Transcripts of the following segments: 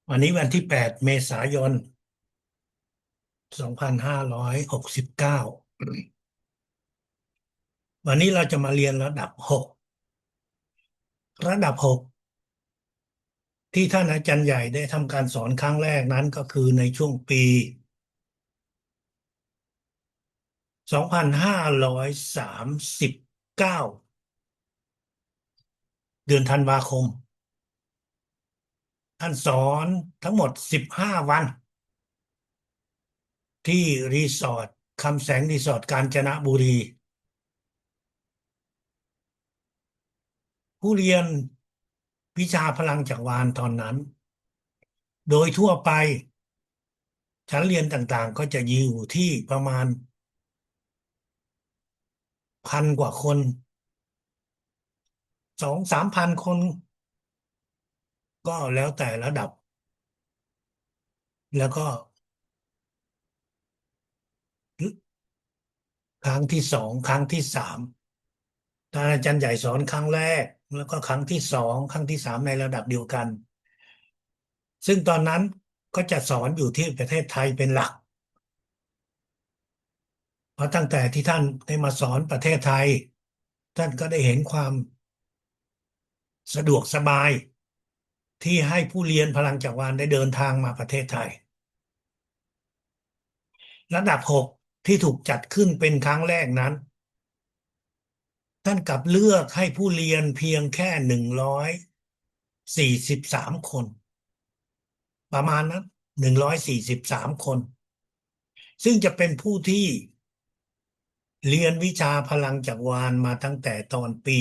วันนี้วันที่8 เมษายน 2569วันนี้เราจะมาเรียนระดับ6ระดับ6ที่ท่านอาจารย์ใหญ่ได้ทำการสอนครั้งแรกนั้นก็คือในช่วงปี2539เดือนธันวาคมท่านสอนทั้งหมด15วันที่รีสอร์ทคำแสงรีสอร์ทกาญจนบุรีผู้เรียนวิชาพลังจักรวาลตอนนั้นโดยทั่วไปชั้นเรียนต่างๆก็จะอยู่ที่ประมาณ1,000 กว่าคน2-3 พันคนก็แล้วแต่ระดับแล้วก็ครั้งที่ 2ครั้งที่ 3ท่านอาจารย์ใหญ่สอนครั้งแรกแล้วก็ครั้งที่ 2ครั้งที่ 3ในระดับเดียวกันซึ่งตอนนั้นก็จะสอนอยู่ที่ประเทศไทยเป็นหลักเพราะตั้งแต่ที่ท่านได้มาสอนประเทศไทยท่านก็ได้เห็นความสะดวกสบายที่ให้ผู้เรียนพลังจักรวาลได้เดินทางมาประเทศไทยระดับ6ที่ถูกจัดขึ้นเป็นครั้งแรกนั้น ท่านกลับเลือกให้ผู้เรียนเพียงแค่143 คนประมาณนั้น143 คนซึ่งจะเป็นผู้ที่เรียนวิชาพลังจักรวาลมาตั้งแต่ตอนปี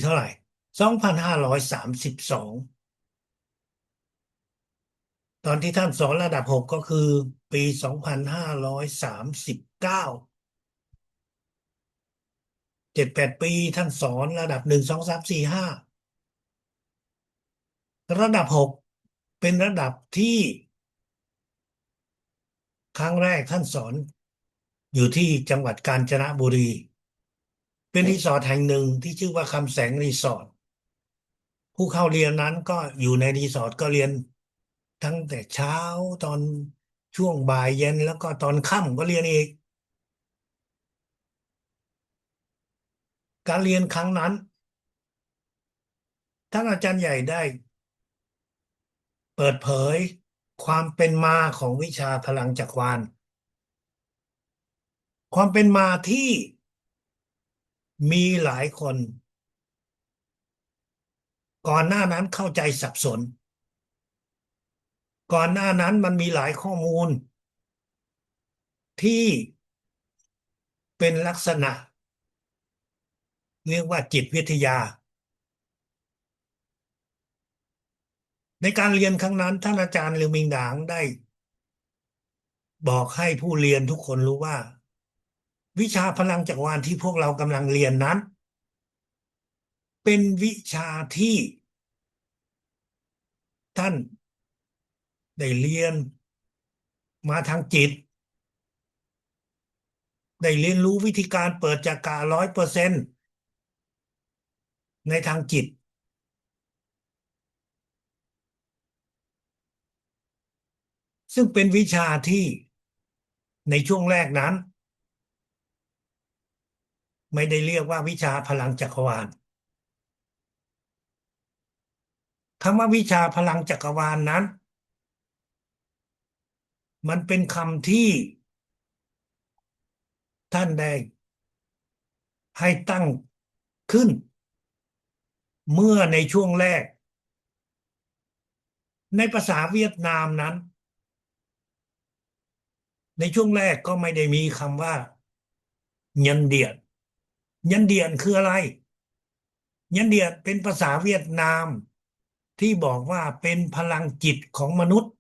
เท่าไหร่2532ตอนที่ท่านสอนระดับ6ก็คือปี25397-8 ปีท่านสอนระดับ1 2 3 4 5ระดับ6เป็นระดับที่ครั้งแรกท่านสอนอยู่ที่จังหวัดกาญจนบุรีเป็นรีสอร์ทแห่งหนึ่งที่ชื่อว่าคำแสงรีสอร์ทผู้เข้าเรียนนั้นก็อยู่ในรีสอร์ทก็เรียนตั้งแต่เช้าตอนช่วงบ่ายเย็นแล้วก็ตอนค่ำก็เรียนอีกการเรียนครั้งนั้นท่านอาจารย์ใหญ่ได้เปิดเผยความเป็นมาของวิชาพลังจักรวาลความเป็นมาที่มีหลายคนก่อนหน้านั้นเข้าใจสับสนก่อนหน้านั้นมันมีหลายข้อมูลที่เป็นลักษณะเรียกว่าจิตวิทยาในการเรียนครั้งนั้นท่านอาจารย์ลิวมิงดางได้บอกให้ผู้เรียนทุกคนรู้ว่าวิชาพลังจักรวาลที่พวกเรากำลังเรียนนั้นเป็นวิชาที่ท่านได้เรียนมาทางจิตได้เรียนรู้วิธีการเปิดจักระ100%ในทางจิตซึ่งเป็นวิชาที่ในช่วงแรกนั้นไม่ได้เรียกว่าวิชาพลังจักรวาลคำว่าวิชาพลังจักรวาลนั้นมันเป็นคำที่ท่านได้ให้ตั้งขึ้นเมื่อในช่วงแรกในภาษาเวียดนามนั้นในช่วงแรกก็ไม่ได้มีคำว่าเยันเดียนเยันเดียนคืออะไรเยันเดียนเป็นภาษาเวียดนามที่บอกว่าเป็นพลังจิตของมนุษย์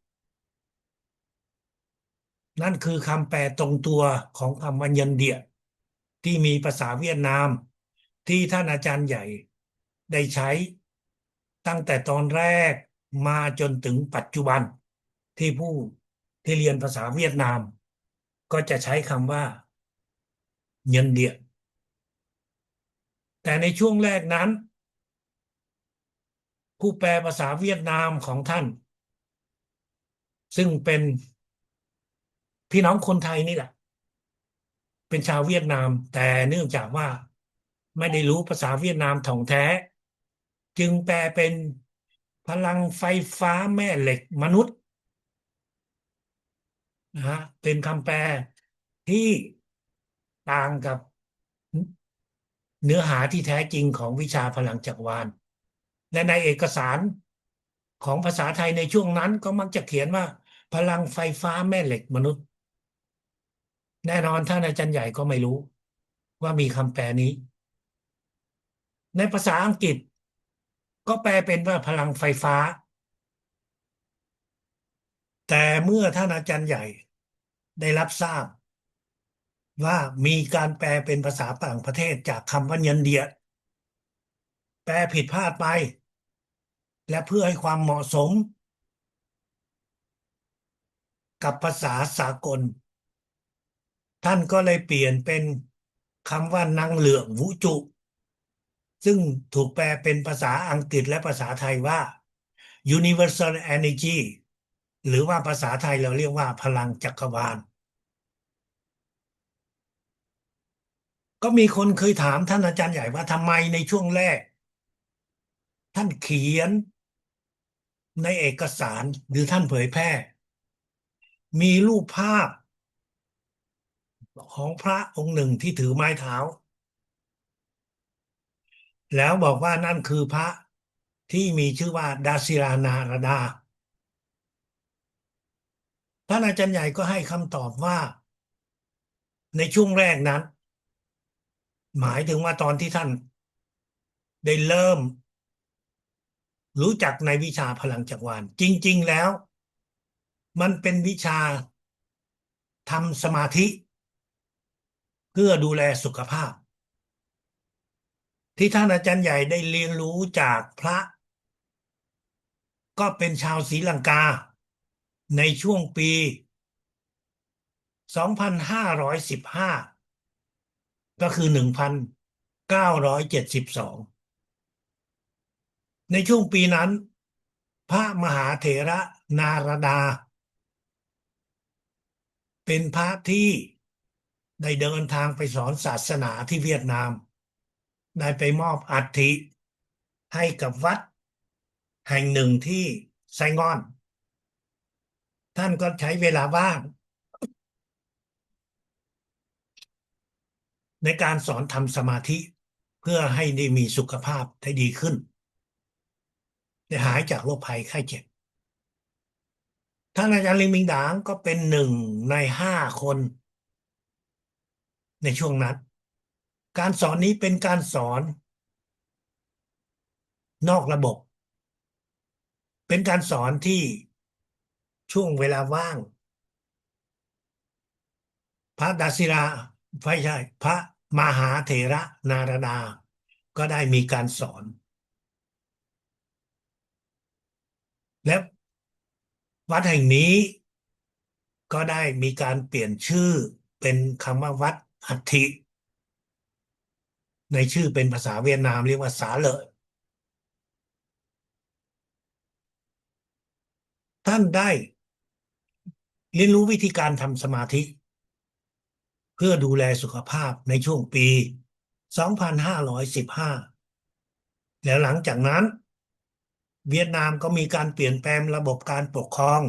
นั่นคือคำแปลตรงตัวของคำว่าเยันเดียนที่มีภาษาเวียดนามที่ท่านอาจารย์ใหญ่ได้ใช้ตั้งแต่ตอนแรกมาจนถึงปัจจุบันที่ผู้ที่เรียนภาษาเวียดนามก็จะใช้คำว่าเงินเดียดแต่ในช่วงแรกนั้น ผู้แปลภาษาเวียดนามของท่านซึ่งเป็นพี่น้องคนไทยนี่แหละเป็นชาวเวียดนามแต่เนื่องจากว่าไม่ได้รู้ภาษาเวียดนามถ่องแท้จึงแปลเป็นพลังไฟฟ้าแม่เหล็กมนุษย์นะฮะเป็นคำแปลที่ต่างกับเนื้อหาที่แท้จริงของวิชาพลังจักรวาลและในเอกสารของภาษาไทยในช่วงนั้นก็มักจะเขียนว่าพลังไฟฟ้าแม่เหล็กมนุษย์แน่นอนท่านอาจารย์ใหญ่ก็ไม่รู้ว่ามีคำแปลนี้ในภาษาอังกฤษก็แปลเป็นว่าพลังไฟฟ้าแต่เมื่อท่านอาจารย์ใหญ่ได้รับทราบว่ามีการแปลเป็นภาษาต่างประเทศจากคำว่าเยินเดียแปลผิดพลาดไปและเพื่อให้ความเหมาะสมกับภาษาสากลท่านก็เลยเปลี่ยนเป็นคำว่านังเหลืองวุจุซึ่งถูกแปลเป็นภาษาอังกฤษและภาษาไทยว่า Universal Energy หรือว่าภาษาไทยเราเรียกว่าพลังจักรวาลก็มีคนเคยถามท่านอาจารย์ใหญ่ว่าทำไมในช่วงแรกท่านเขียนในเอกสารหรือท่านเผยแพร่มีรูปภาพของพระองค์หนึ่งที่ถือไม้เท้าแล้วบอกว่านั่นคือพระที่มีชื่อว่าดาศิลานารดาท่านอาจารย์ใหญ่ก็ให้คำตอบว่าในช่วงแรกนั้นหมายถึงว่าตอนที่ท่านได้เริ่มรู้จักในวิชาพลังจักรวาลจริงๆแล้วมันเป็นวิชาทำสมาธิเพื่อดูแลสุขภาพที่ท่านอาจารย์ใหญ่ได้เรียนรู้จากพระก็เป็นชาวศรีลังกาในช่วงปี2515ก็คือ1972ในช่วงปีนั้นพระมหาเถระนารดาเป็นพระที่ได้เดินทางไปสอนศาสนาที่เวียดนามได้ไปมอบอัฐิให้กับวัดแห่งหนึ่งที่ไซงอนท่านก็ใช้เวลาว่างในการสอนทำสมาธิเพื่อให้ได้มีสุขภาพที่ดีขึ้นได้หายจากโรคภัยไข้เจ็บท่านอาจารย์ลิงมิงหดางก็เป็นหนึ่งใน5 คนในช่วงนั้นการสอนนี้เป็นการสอนนอกระบบเป็นการสอนที่ช่วงเวลาว่างพระดาศิลาไม่ใช่พระมหาเถระนารดาก็ได้มีการสอนและวัดแห่งนี้ก็ได้มีการเปลี่ยนชื่อเป็นคำว่าวัดอัฐิในชื่อเป็นภาษาเวียดนามเรียกว่าสาเหลอท่านได้เรียนรู้วิธีการทำสมาธิเพื่อดูแลสุขภาพในช่วงปี2515แล้วหลังจากนั้นเวียดนามก็มีการเปลี่ยนแปลงระบบการปกครอง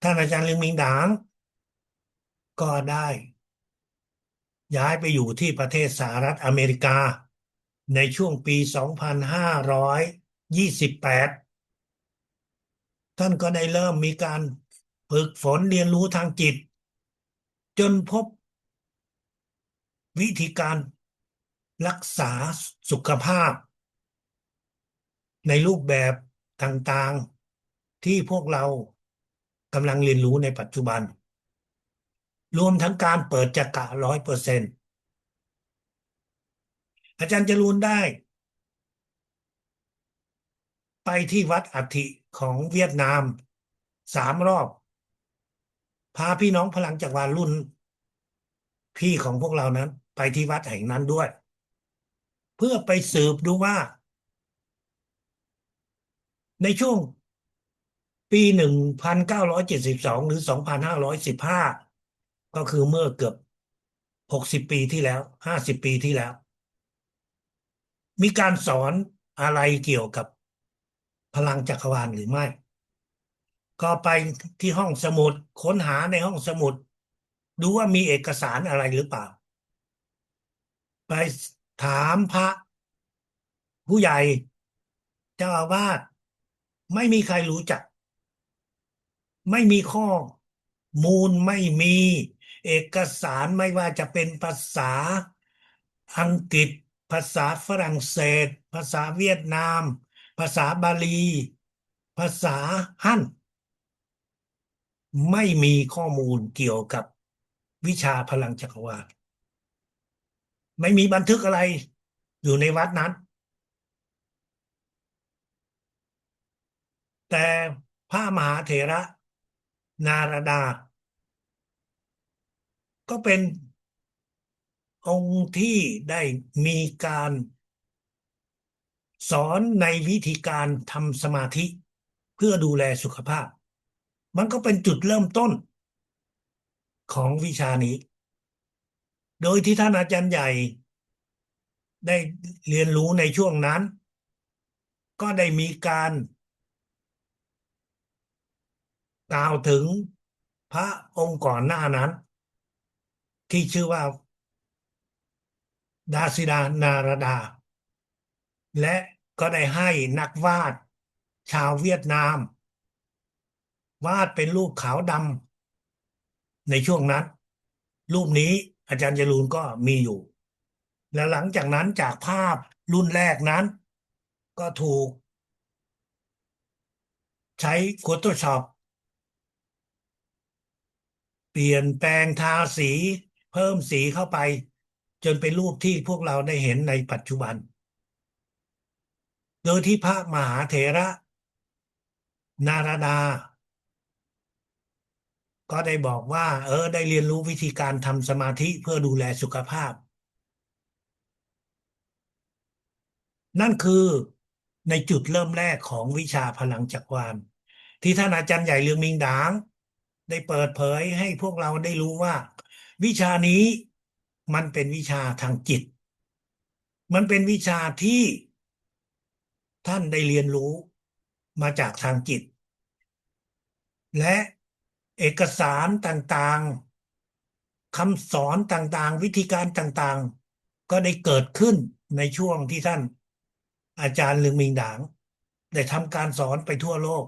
ท่านอาจารย์ลิงมิงหดางก็ได้ย้ายไปอยู่ที่ประเทศสหรัฐอเมริกาในช่วงปี2528ท่านก็ได้เริ่มมีการฝึกฝนเรียนรู้ทางจิตจนพบวิธีการรักษาสุขภาพในรูปแบบต่างๆที่พวกเรากำลังเรียนรู้ในปัจจุบันรวมทั้งการเปิดจักระ100%อาจารย์จรูนได้ไปที่วัดอัฐิของเวียดนาม3 รอบพาพี่น้องพลังจักรวาลรุ่นพี่ของพวกเรานั้นไปที่วัดแห่งนั้นด้วยเพื่อไปสืบดูว่า ในช่วงปี1972หรือ2515ก็คือเมื่อเกือบ60 ปีที่แล้ว50 ปีที่แล้วมีการสอนอะไรเกี่ยวกับพลังจักรวาลหรือไม่ก็ไปที่ห้องสมุดค้นหาในห้องสมุดดูว่ามีเอกสารอะไรหรือเปล่าไปถามพระผู้ใหญ่เจ้าอาวาสไม่มีใครรู้จัก ไม่มีข้อมูลไม่มีเอกสารไม่ว่าจะเป็นภาษาอังกฤษภาษาฝรั่งเศสภาษาเวียดนามภาษาบาลีภาษาฮั่นไม่มีข้อมูลเกี่ยวกับวิชาพลังจักรวาลไม่มีบันทึกอะไรอยู่ในวัดนั้นแต่พระมหาเถระนารดาก็เป็นองค์ที่ได้มีการ สอนในวิธีการทำสมาธิเพื่อดูแลสุขภาพมันก็เป็นจุดเริ่มต้นของวิชานี้โดยที่ท่านอาจารย์ใหญ่ได้เรียนรู้ในช่วงนั้นก็ได้มีการกล่าวถึงพระองค์ก่อนหน้านั้นที่ชื่อว่าดาสิดานารดาและก็ได้ให้นักวาดชาวเวียดนามวาดเป็นรูปขาวดำในช่วงนั้นรูปนี้อาจารย์จรูนก็มีอยู่ และหลังจากนั้นจากภาพรุ่นแรกนั้นก็ถูกใช้ Photoshop เปลี่ยนแปลงทาสีเพิ่มสีเข้าไปจนเป็นรูปที่พวกเราได้เห็นในปัจจุบันโดยที่พระมหาเถระนารดาก็ได้บอกว่าได้เรียนรู้วิธีการทำสมาธิเพื่อดูแลสุขภาพนั่นคือในจุดเริ่มแรกของวิชาพลังจักรวาลที่ท่านอาจารย์ใหญ่เรืองมิงดางได้เปิดเผยให้พวกเราได้รู้ว่าวิชานี้มันเป็นวิชาทางจิตมันเป็นวิชาที่ท่านได้เรียนรู้มาจากทางจิตและเอกสารต่างๆคำสอนต่างๆวิธีการต่างๆก็ได้เกิดขึ้นในช่วงที่ท่านอาจารย์เรืองมิงดางได้ทำการสอนไปทั่วโลก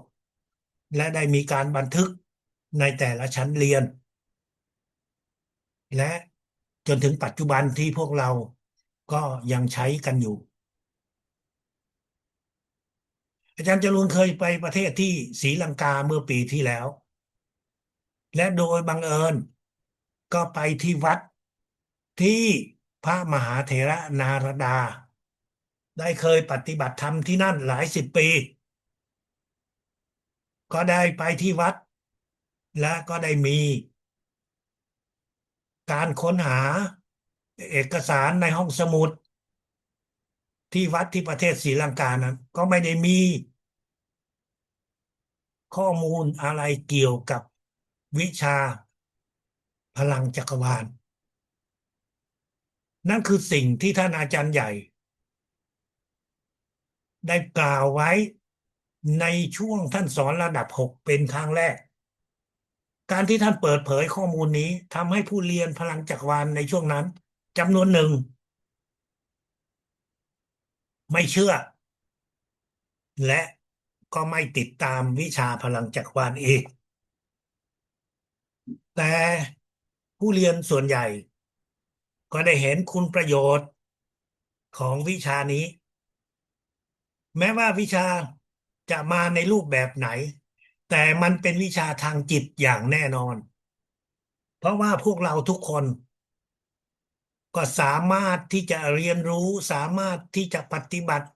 และได้มีการบันทึกในแต่ละชั้นเรียนและจนถึงปัจจุบันที่พวกเราก็ยังใช้กันอยู่อาจารย์จรูนเคยไปประเทศที่ศรีลังกาเมื่อปีที่แล้วและโดยบังเอิญก็ไปที่วัดที่พระมหาเถระนารดาได้เคยปฏิบัติธรรมที่นั่นหลายสิบปีก็ได้ไปที่วัดและก็ได้มีการค้นหาเอกสารในห้องสมุดที่วัดที่ประเทศศรีลังกานั้นก็ไม่ได้มีข้อมูลอะไรเกี่ยวกับวิชาพลังจักรวาลนั่นคือสิ่งที่ท่านอาจารย์ใหญ่ได้กล่าวไว้ในช่วงท่านสอนระดับ6เป็นครั้งแรกการที่ท่านเปิดเผยข้อมูลนี้ทำให้ผู้เรียนพลังจักรวาลในช่วงนั้นจำนวนหนึ่งไม่เชื่อและก็ไม่ติดตามวิชาพลังจักรวาลอีกแต่ผู้เรียนส่วนใหญ่ก็ได้เห็นคุณประโยชน์ของวิชานี้แม้ว่าวิชาจะมาในรูปแบบไหนแต่มันเป็นวิชาทางจิตอย่างแน่นอนเพราะว่าพวกเราทุกคนก็สามารถที่จะเรียนรู้สามารถที่จะปฏิบัติ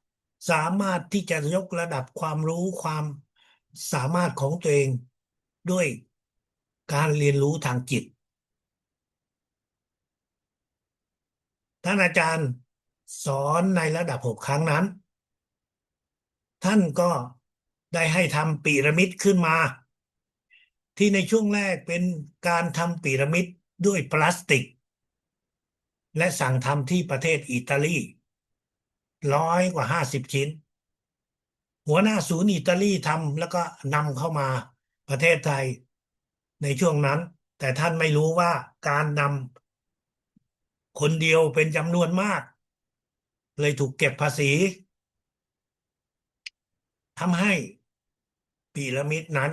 สามารถที่จะยกระดับความรู้ความสามารถของตัวเองด้วยการเรียนรู้ทางจิตท่านอาจารย์สอนในระดับ6ครั้งนั้นท่านก็ ได้ให้ทำพีระมิดขึ้นมาที่ในช่วงแรกเป็นการทำพีระมิดด้วยพลาสติกและสั่งทำที่ประเทศอิตาลี100 กว่า 50 ชิ้นหัวหน้าศูนย์อิตาลีทำแล้วก็นำเข้ามาประเทศไทยในช่วงนั้นแต่ท่านไม่รู้ว่าการนำคนเดียวเป็นจำนวนมากเลยถูกเก็บภาษีทำให้พีระมิดนั้น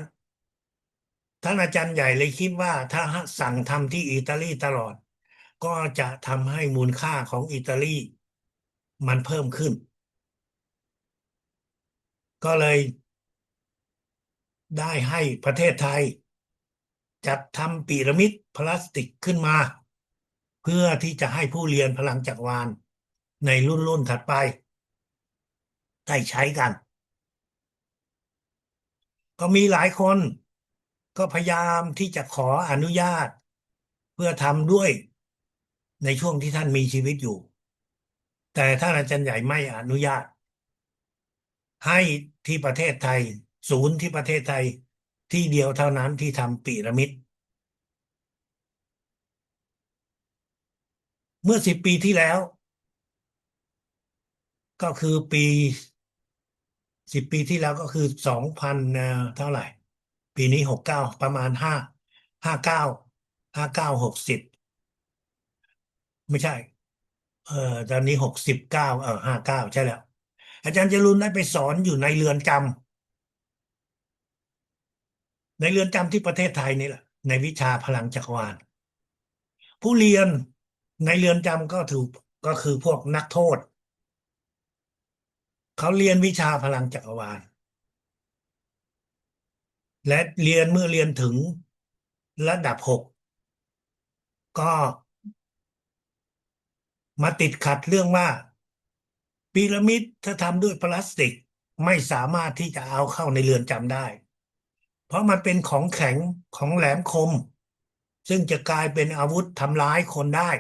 ท่านอาจารย์ใหญ่เลยคิดว่าถ้าสั่งทำที่อิตาลีตลอดก็จะทำให้มูลค่าของอิตาลีมันเพิ่มขึ้นก็เลยได้ให้ประเทศไทยจัดทำพีระมิดพลาสติกขึ้นมาเพื่อที่จะให้ผู้เรียนพลังจักรวาลในรุ่นถัดไปได้ใช้กันก็มีหลายคนก็พยายามที่จะขออนุญาตเพื่อทำด้วยในช่วงที่ท่านมีชีวิตอยู่แต่ท่านอาจารย์ใหญ่ไม่อนุญาตให้ที่ประเทศไทยศูนย์ที่ประเทศไทยที่เดียวเท่านั้นที่ทำพีระมิดเมื่อ10 ปีที่แล้วก็คือ10 ปีที่แล้วก็คือ2000เท่าไหร่ปีนี้69ประมาณ59 59 60ไม่ใช่เออตอนนี้6959ใช่แล้วอาจารย์จรุนได้ไปสอนอยู่ในเรือนจำในเรือนจำที่ประเทศไทยนี่แหละในวิชาพลังจักรวาลผู้เรียนในเรือนจำก็คือพวกนักโทษเขาเรียนวิชาพลังจักรวาลและเรียนถึงระดับ 6ก็มาติดขัดเรื่องว่าพีระมิดถ้าทำด้วยพลาสติกไม่สามารถที่จะเอาเข้าในเรือนจำได้เพราะมันเป็นของแข็งของแหลมคมซึ่งจะกลายเป็นอาวุธทำร้ายคนได้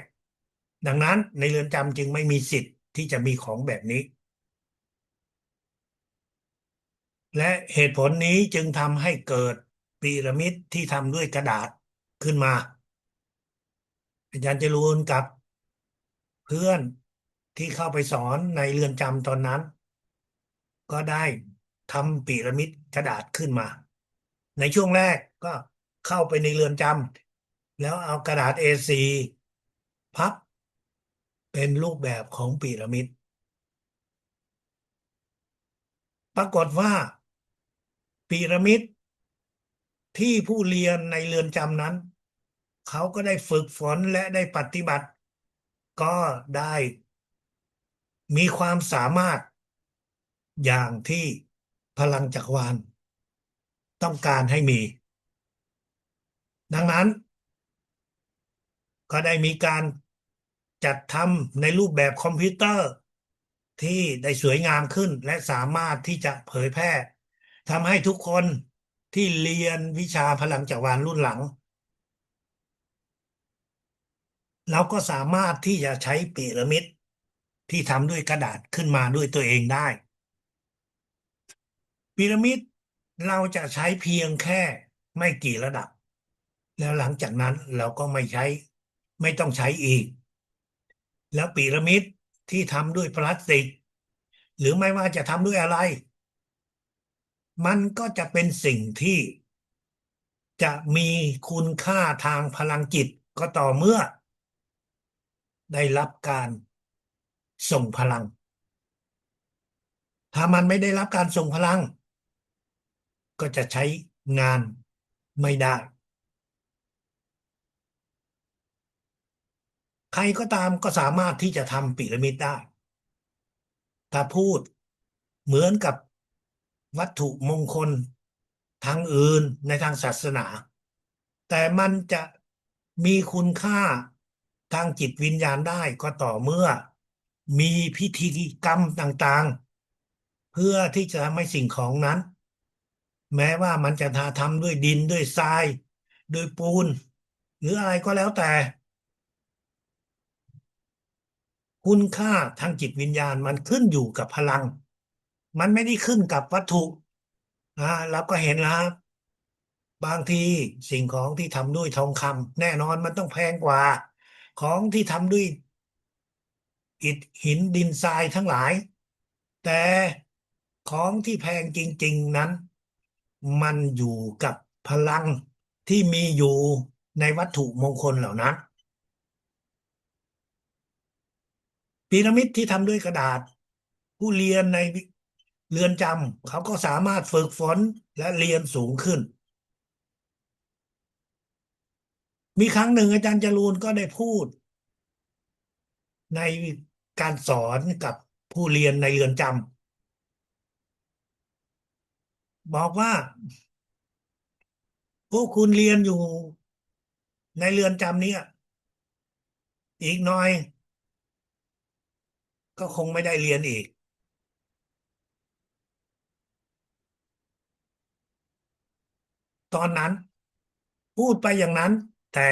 ดังนั้นในเรือนจำจึงไม่มีสิทธิ์ที่จะมีของแบบนี้และเหตุผลนี้จึงทำให้เกิดพีระมิดที่ทำด้วยกระดาษขึ้นมาอาจารย์จรูนกับเพื่อนที่เข้าไปสอนในเรือนจำตอนนั้น ก็ได้ทำพีระมิดกระดาษขึ้นมาในช่วงแรกก็เข้าไปในเรือนจำแล้วเอากระดาษ A4 พับเป็นรูปแบบของพีระมิดปรากฏว่าพีระมิดที่ผู้เรียนในเรือนจำนั้นเขาก็ได้ฝึกฝนและได้ปฏิบัติก็ได้มีความสามารถอย่างที่พลังจักรวาลต้องการให้มีดังนั้น ก็ได้มีการจัดทำในรูปแบบคอมพิวเตอร์ที่ได้สวยงามขึ้นและสามารถที่จะเผยแพร่ทำให้ทุกคนที่เรียนวิชาพลังจักรวาลรุ่นหลังเราก็สามารถที่จะใช้พีระมิดที่ทำด้วยกระดาษขึ้นมาด้วยตัวเองได้พีระมิดเราจะใช้เพียงแค่ไม่กี่ระดับแล้วหลังจากนั้นเราก็ไม่ต้องใช้อีก แล้วพีระมิดที่ทำด้วยพลาสติกหรือไม่ว่าจะทำด้วยอะไรมันก็จะเป็นสิ่งที่จะมีคุณค่าทางพลังจิตก็ต่อเมื่อได้รับการส่งพลังถ้ามันไม่ได้รับการส่งพลังก็จะใช้งานไม่ได้ใครก็ตามก็สามารถที่จะทำพีระมิดได้ถ้าพูดเหมือนกับวัตถุมงคลทางอื่นในทางศาสนา แต่มันจะมีคุณค่าทางจิตวิญญาณได้ก็ต่อเมื่อมีพิธีกรรมต่างๆเพื่อที่จะทำให้สิ่งของนั้นแม้ว่ามันจะทำด้วยดินด้วยทรายด้วยปูนหรืออะไรก็แล้วแต่คุณค่าทางจิตวิญญาณมันขึ้นอยู่กับพลังมันไม่ได้ขึ้นกับวัตถุ เราก็เห็นแล้วบางทีสิ่งของที่ทำด้วยทองคำแน่นอนมันต้องแพงกว่าของที่ทำด้วยอิฐหินดินทรายทั้งหลายแต่ของที่แพงจริงๆนั้นมันอยู่กับพลังที่มีอยู่ในวัตถุมงคลเหล่านั้นพีระมิดที่ทำด้วยกระดาษผู้เรียนในเรือนจำเขาก็สามารถฝึกฝนและเรียนสูงขึ้น มีครั้งหนึ่งอาจารย์จรูนก็ได้พูดในการสอนกับผู้เรียนในเรือนจำบอกว่าพวกคุณเรียนอยู่ในเรือนจำเนี้อีกหน่อยก็คงไม่ได้เรียนอีกตอนนั้นพูดไปอย่างนั้นแต่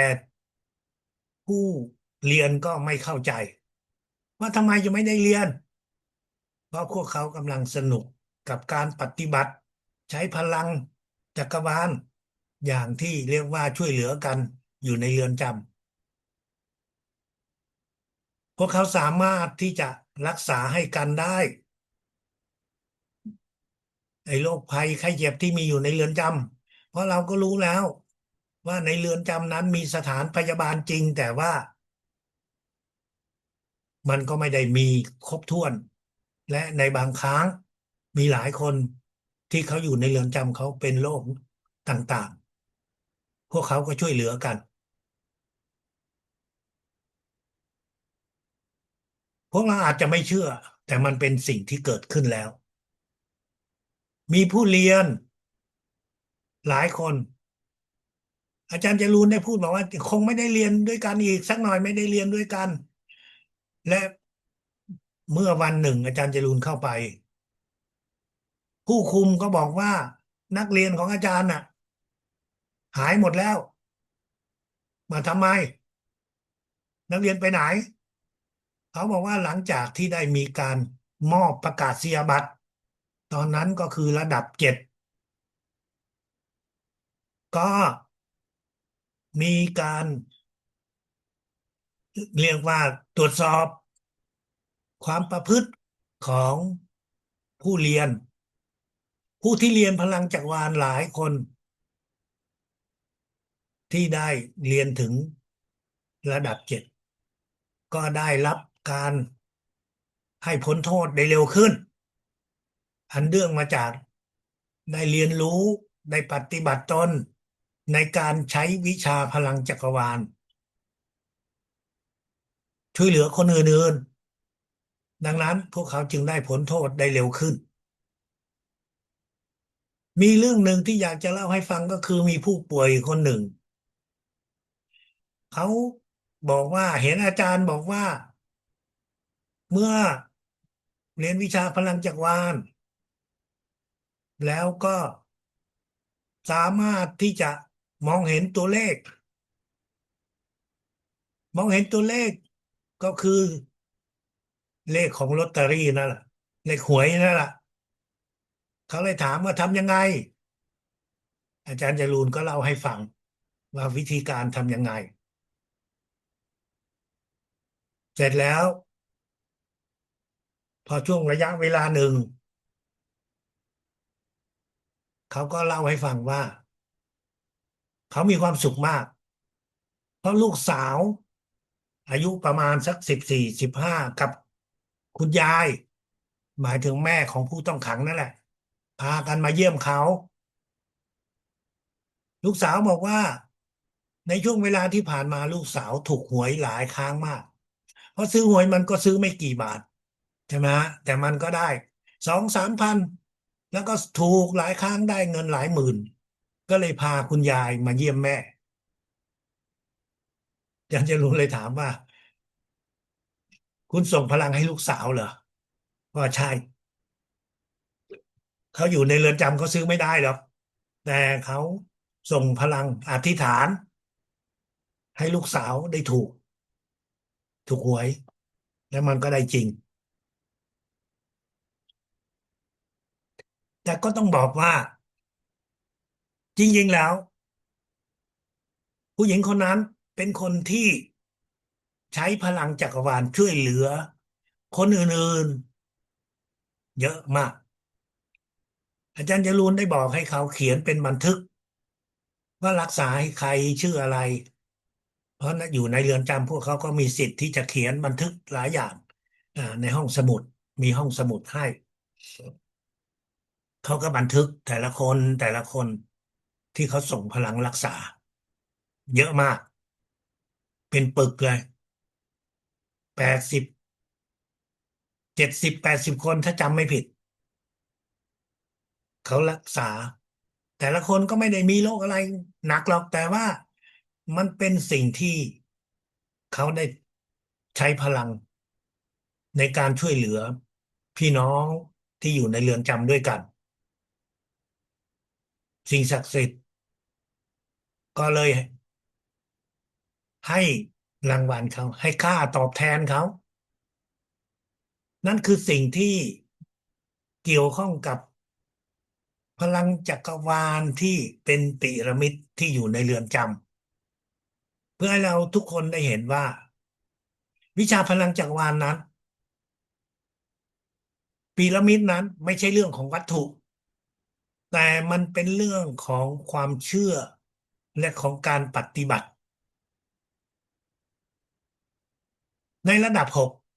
ผู้เรียนก็ไม่เข้าใจว่าทำไมจะไม่ได้เรียนเพราะพวกเขากำลังสนุกกับการปฏิบัติใช้พลังจักรวาลอย่างที่เรียกว่าช่วยเหลือกันอยู่ในเรือนจำ พวกเขาสามารถที่จะรักษาให้กันได้ไอ้โรคภัยไข้เจ็บที่มีอยู่ในเรือนจำเพราะเราก็รู้แล้วว่าในเรือนจำนั้นมีสถานพยาบาลจริงแต่ว่ามันก็ไม่ได้มีครบถ้วนและในบางครั้งมีหลายคนที่เขาอยู่ในเรือนจำเขาเป็นโรคต่างๆพวกเขาก็ช่วยเหลือกันพวกเราอาจจะไม่เชื่อแต่มันเป็นสิ่งที่เกิดขึ้นแล้วมีผู้เรียนหลายคน อาจารย์จรูนได้พูดบอกว่าคงไม่ได้เรียนด้วยกันอีกสักหน่อยไม่ได้เรียนด้วยกันและเมื่อวันหนึ่งอาจารย์จรูนเข้าไปผู้คุมก็บอกว่านักเรียนของอาจารย์น่ะหายหมดแล้วมาทำไมนักเรียนไปไหนเขาบอกว่าหลังจากที่ได้มีการมอบประกาศนียบัตรตอนนั้นก็คือระดับ7ก็มีการเรียกว่าตรวจสอบความประพฤติของผู้เรียน ผู้ที่เรียนพลังจักรวาลหลายคนที่ได้เรียนถึงระดับ7ก็ได้รับการให้พ้นโทษได้เร็วขึ้นอันเนื่องมาจากได้เรียนรู้ได้ปฏิบัติตนในการใช้วิชาพลังจักรวาลช่วยเหลือคนอื่นๆดังนั้นพวกเขาจึงได้พ้นโทษได้เร็วขึ้นมีเรื่องหนึ่งที่อยากจะเล่าให้ฟังก็คือมีผู้ป่วยคนหนึ่งเขาบอกว่าเห็นอาจารย์บอกว่า เมื่อเรียนวิชาพลังจักรวาลแล้วก็สามารถที่จะมองเห็นตัวเลขมองเห็นตัวเลขก็คือเลขของลอตเตอรี่นั่นแหละเลขหวยนั่นแหละเขาเลยถามว่าทำยังไงอาจารย์จรูนก็เล่าให้ฟังว่าวิธีการทำยังไงเสร็จแล้วพอช่วงระยะเวลาหนึ่งเขาก็เล่าให้ฟังว่าเขามีความสุขมากเพราะลูกสาวอายุประมาณสัก14 15กับคุณยายหมายถึงแม่ของผู้ต้องขังนั่นแหละพากันมาเยี่ยมเขาลูกสาวบอกว่าในช่วงเวลาที่ผ่านมาลูกสาวถูกหวยหลายครั้งมากเพราะซื้อหวยมันก็ซื้อไม่กี่บาทใช่ไหมฮะแต่มันก็ได้2-3 พันแล้วก็ถูกหลายครั้งได้เงินหลายหมื่นก็เลยพาคุณยายมาเยี่ยมแม่ยังจะรู้เลยถามว่าคุณส่งพลังให้ลูกสาวเหรอว่าใช่ เขาอยู่ในเรือนจำเขาซื้อไม่ได้หรอกแต่เขาส่งพลังอธิษฐานให้ลูกสาวได้ถูกหวยแล้วมันก็ได้จริงแต่ก็ต้องบอกว่า จริงๆแล้วผู้หญิงคนนั้นเป็นคนที่ใช้พลังจักรวาลช่วยเหลือคนอื่นๆเยอะมากอาจารย์จรูนได้บอกให้เขาเขียนเป็นบันทึกว่ารักษาให้ใครชื่ออะไรเพราะอยู่ในเรือนจำพวกเขาก็มีสิทธิ์ที่จะเขียนบันทึกหลายอย่างในห้องสมุดมีห้องสมุดให้เขาก็บันทึกแต่ละคนที่เขาส่งพลังรักษาเยอะมากเป็นปึกเลย8070-80 คนถ้าจำไม่ผิดเขารักษาแต่ละคนก็ไม่ได้มีโรคอะไรหนักหรอกแต่ว่ามันเป็นสิ่งที่เขาได้ใช้พลังในการช่วยเหลือพี่น้องที่อยู่ในเรือนจำด้วยกันสิ่งศักดิ์สิทธิ์ก็เลยให้รางวัลเขาให้ค่าตอบแทนเขานั่นคือสิ่งที่เกี่ยวข้องกับพลังจักรวาลที่เป็นปิรามิดที่อยู่ในเรือนจำเพื่อให้เราทุกคนได้เห็นว่าวิชาพลังจักรวาลนั้นพีระมิดนั้นไม่ใช่เรื่องของวัตถุแต่มันเป็นเรื่องของความเชื่อและของการปฏิบัติในระดับ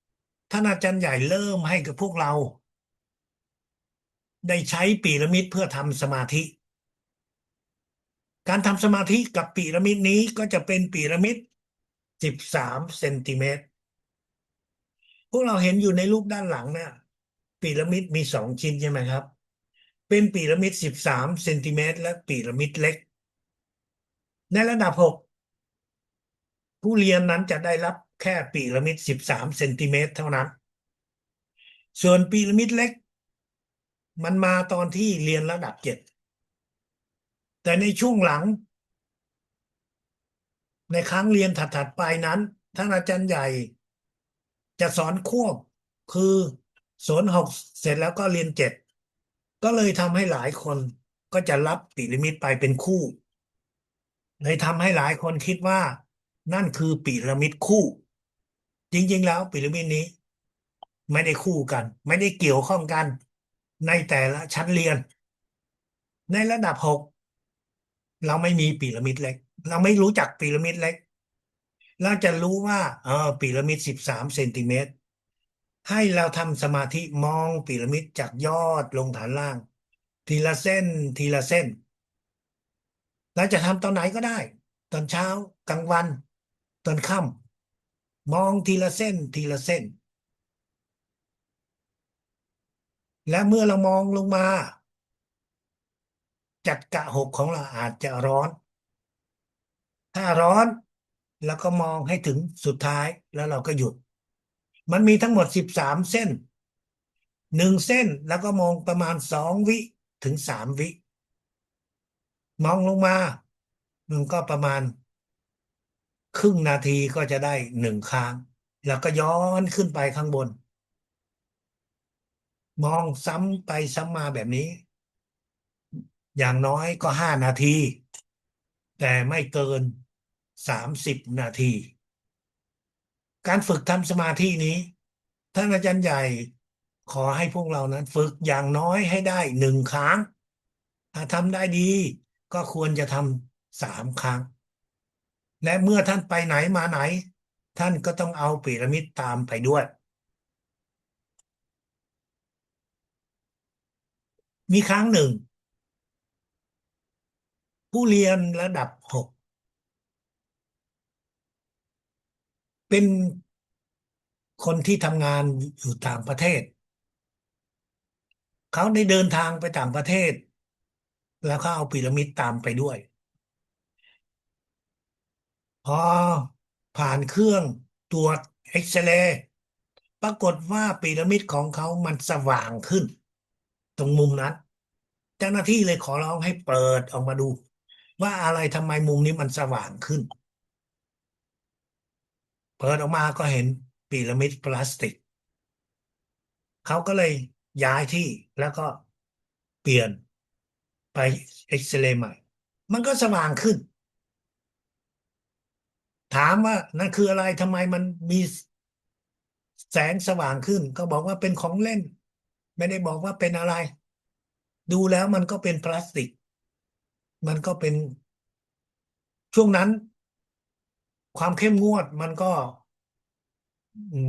6ท่านอาจารย์ใหญ่เริ่มให้กับพวกเราได้ใช้พีระมิดเพื่อทำสมาธิการทำสมาธิกับพีระมิดนี้ก็จะเป็นพีระมิด13 เซนติเมตรพวกเราเห็นอยู่ในรูปด้านหลังเนี่ยพีระมิดมี2 ชิ้นใช่ไหมครับเป็นพีระมิด13 เซนติเมตรและพีระมิดเล็กในระดับ6ผู้เรียนนั้นจะได้รับแค่พีระมิด13 เซนติเมตรเท่านั้นส่วนพีระมิดเล็กมันมาตอนที่เรียนระดับ7แต่ในช่วงหลังในครั้งเรียนถัดๆไปนั้นท่านอาจารย์ใหญ่จะสอนควบคือสอน 6เสร็จแล้วก็เรียน7ก็เลยทำให้หลายคนก็จะรับพีระมิดไปเป็นคู่เลยทำให้หลายคนคิดว่านั่นคือพีระมิดคู่จริงๆแล้วพีระมิดนี้ไม่ได้คู่กันไม่ได้เกี่ยวข้องกันในแต่ละชั้นเรียนในระดับ6เราไม่มีพีระมิดเล็กเราไม่รู้จักพีระมิดเล็กเราจะรู้ว่าพีระมิด13 เซนติเมตรให้เราทำสมาธิมองพีระมิดจากยอดลงฐานล่างทีละเส้นทีละเส้นเราจะทำตอนไหนก็ได้ตอนเช้ากลางวันตอนค่ำมองทีละเส้นทีละเส้นและเมื่อเรามองลงมาจัดกะหกของเราอาจจะร้อนถ้าร้อนแล้วก็มองให้ถึงสุดท้ายแล้วเราก็หยุดมันมีทั้งหมด13 เส้น1 เส้นแล้วก็มองประมาณ2 วิถึง 3 วิมองลงมามันก็ประมาณครึ่งนาทีก็จะได้1 ครั้งแล้วก็ย้อนขึ้นไปข้างบนมองซ้ำไปซ้ำมาแบบนี้อย่างน้อยก็5 นาทีแต่ไม่เกิน30 นาทีการฝึกทำสมาธินี้ท่านอาจารย์ใหญ่ขอให้พวกเรานั้นฝึกอย่างน้อยให้ได้1 ครั้งถ้าทำได้ดีก็ควรจะทำ3 ครั้งและเมื่อท่านไปไหนมาไหนท่านก็ต้องเอาพีระมิดตามไปด้วยมีครั้งหนึ่งผู้เรียนระดับ6เป็นคนที่ทำงานอยู่ต่างประเทศเขาได้เดินทางไปต่างประเทศแล้วเขาเอาพีระมิดตามไปด้วยพอผ่านเครื่องตรวจเอ็กซเรย์ปรากฏว่าพีระมิดของเขามันสว่างขึ้นตรงมุมนั้นเจ้าหน้าที่เลยขอร้องให้เปิดออกมาดูว่าอะไรทำไมมุมนี้มันสว่างขึ้นเปิดออกมาก็เห็นพีระมิดพลาสติกเขาก็เลยย้ายที่แล้วก็เปลี่ยนไปเอ็กซเรย์ใหม่ มันก็สว่างขึ้นถามว่านั่นคืออะไรทำไมมันมีแสงสว่างขึ้นก็บอกว่าเป็นของเล่นไม่ได้บอกว่าเป็นอะไรดูแล้วมันก็เป็นพลาสติกมันก็เป็นช่วงนั้นความเข้มงวดมันก็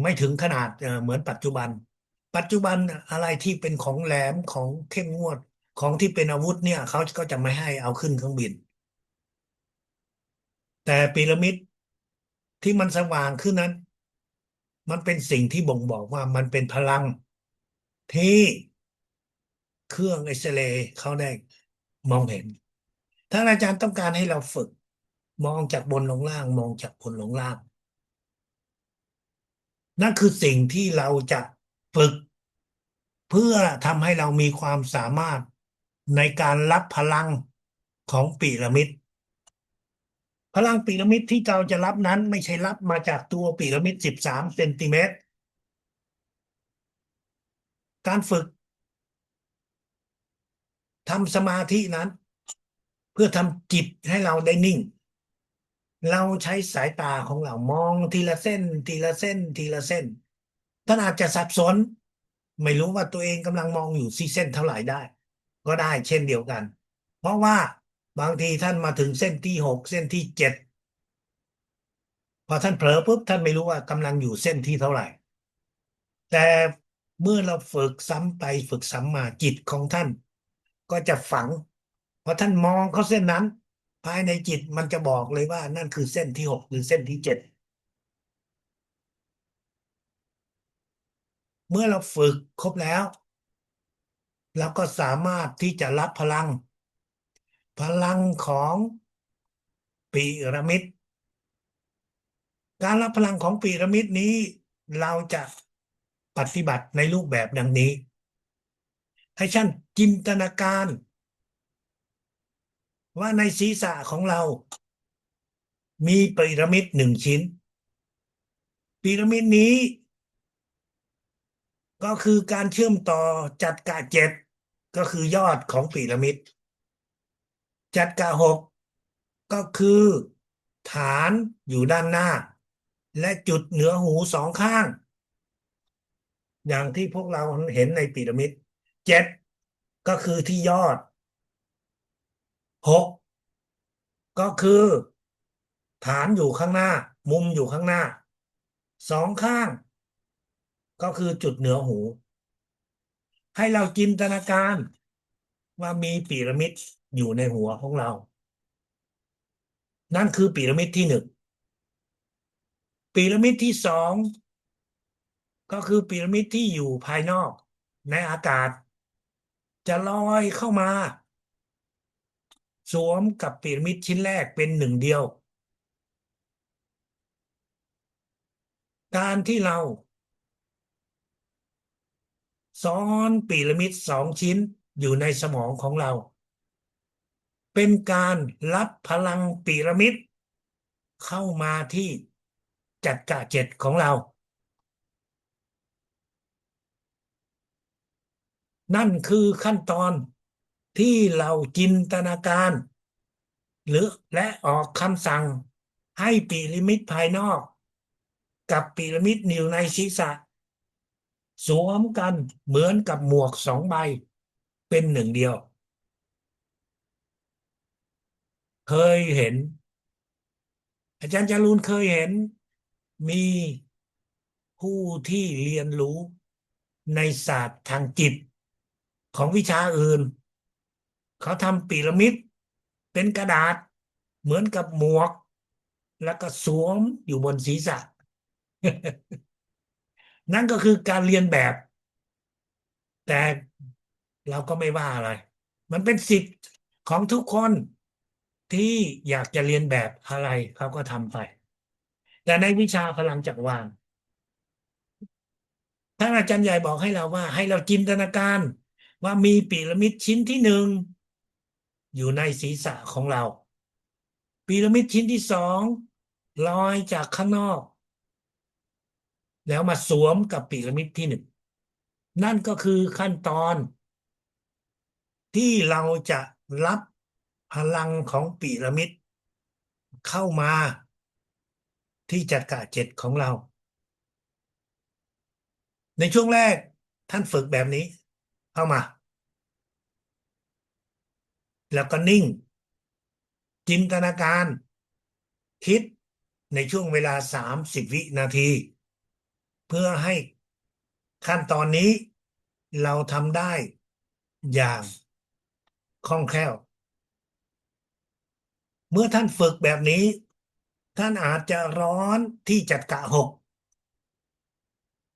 ไม่ถึงขนาดเหมือนปัจจุบันอะไรที่เป็นของแหลมของเข้มงวดของที่เป็นอาวุธเนี่ยเขาก็จะไม่ให้เอาขึ้นเครื่องบินแต่พีระมิดที่มันสว่างขึ้นนั้นมันเป็นสิ่งที่บ่งบอกว่ามันเป็นพลังที่เครื่องเอ็กซเรย์เขาได้มองเห็นถ้าอาจารย์ต้องการให้เราฝึกมองจากบนลงล่างมองจากบนลงล่างนั่นคือสิ่งที่เราจะฝึกเพื่อทำให้เรามีความสามารถในการรับพลังของพีระมิดพลังพีระมิดที่เราจะรับนั้นไม่ใช่รับมาจากตัวพีระมิด13 เซนติเมตรการฝึกทำสมาธินั้นเพื่อทำจิตให้เราได้นิ่งเราใช้สายตาของเรามองทีละเส้นทีละเส้นทีละเส้นท่านอาจจะสับสนไม่รู้ว่าตัวเองกำลังมองอยู่ที่เส้นเท่าไหร่ได้ก็ได้เช่นเดียวกันเพราะว่าบางทีท่านมาถึงเส้นที่6เส้นที่7พอท่านเผลอปุ๊บท่านไม่รู้ว่ากำลังอยู่เส้นที่เท่าไหร่แต่เมื่อเราฝึกซ้ำไปฝึกซ้ำมาจิตของท่านก็จะฝังพอท่านมองเข้าเส้นนั้นภายในจิตมันจะบอกเลยว่านั่นคือเส้นที่6หรือเส้นที่7เมื่อเราฝึกครบแล้วเราก็สามารถที่จะรับพลังของพีระมิดการรับพลังของพีระมิดนี้เราจะปฏิบัติในรูปแบบดังนี้ให้ท่านจินตนาการว่าในศีรษะของเรามีพีระมิด1 ชิ้นพีระมิดนี้ก็คือการเชื่อมต่อจัดกะ7ก็คือยอดของพีระมิดจัดกะ6ก็คือฐานอยู่ด้านหน้าและจุดเหนือหู2 ข้างอย่างที่พวกเราเห็นในพีระมิด7ก็คือที่ยอด6ก็คือฐานอยู่ข้างหน้ามุมอยู่ข้างหน้า2 ข้างก็คือจุดเหนือหูให้เราจินตนาการว่ามีพีระมิดอยู่ในหัวของเรานั่นคือพีระมิดที่1พีระมิดที่2ก็คือพีระมิดที่อยู่ภายนอกในอากาศจะลอยเข้ามาสวมกับพีระมิดชิ้นแรกเป็นหนึ่งเดียวการที่เราซ้อนพีระมิด2 ชิ้นอยู่ในสมองของเราเป็นการรับพลังพีระมิดเข้ามาที่จักระเจ็ดของเรานั่นคือขั้นตอนที่เราจินตนาการหรือและออกคำสั่งให้พีระมิดภายนอกกับพีระมิดอยู่ในศีรษะสวมกันเหมือนกับหมวก2 ใบเป็นหนึ่งเดียวเคยเห็นอาจารย์จารูนเคยเห็นมีผู้ที่เรียนรู้ในศาสตร์ทางจิตของวิชาอื่นเขาทำพีระมิดเป็นกระดาษเหมือนกับหมวกแล้วก็สวมอยู่บนศีรษะนั่นก็คือการเรียนแบบแต่เราก็ไม่ว่าอะไรมันเป็นสิทธิ์ของทุกคนที่อยากจะเรียนแบบอะไรเขาก็ทำไปแต่ในวิชาพลังจักรวาลท่านอาจารย์ใหญ่บอกให้เราว่าให้เราจินตนาการว่ามีพีระมิดชิ้นที่1อยู่ในศีรษะของเราพีระมิดชิ้นที่2ลอยจากข้างนอกแล้วมาสวมกับพีระมิดที่1นั่นก็คือขั้นตอนที่เราจะรับ พลังของพีระมิดเข้ามาที่จักระเจ็ดของเราในช่วงแรกท่านฝึกแบบนี้เข้ามาแล้วก็นิ่งจินตนาการคิดในช่วงเวลา30 วินาทีเพื่อให้ขั้นตอนนี้เราทำได้อย่างคล่องแคล่วเมื่อท่านฝึกแบบนี้ท่านอาจจะร้อนที่จักระหก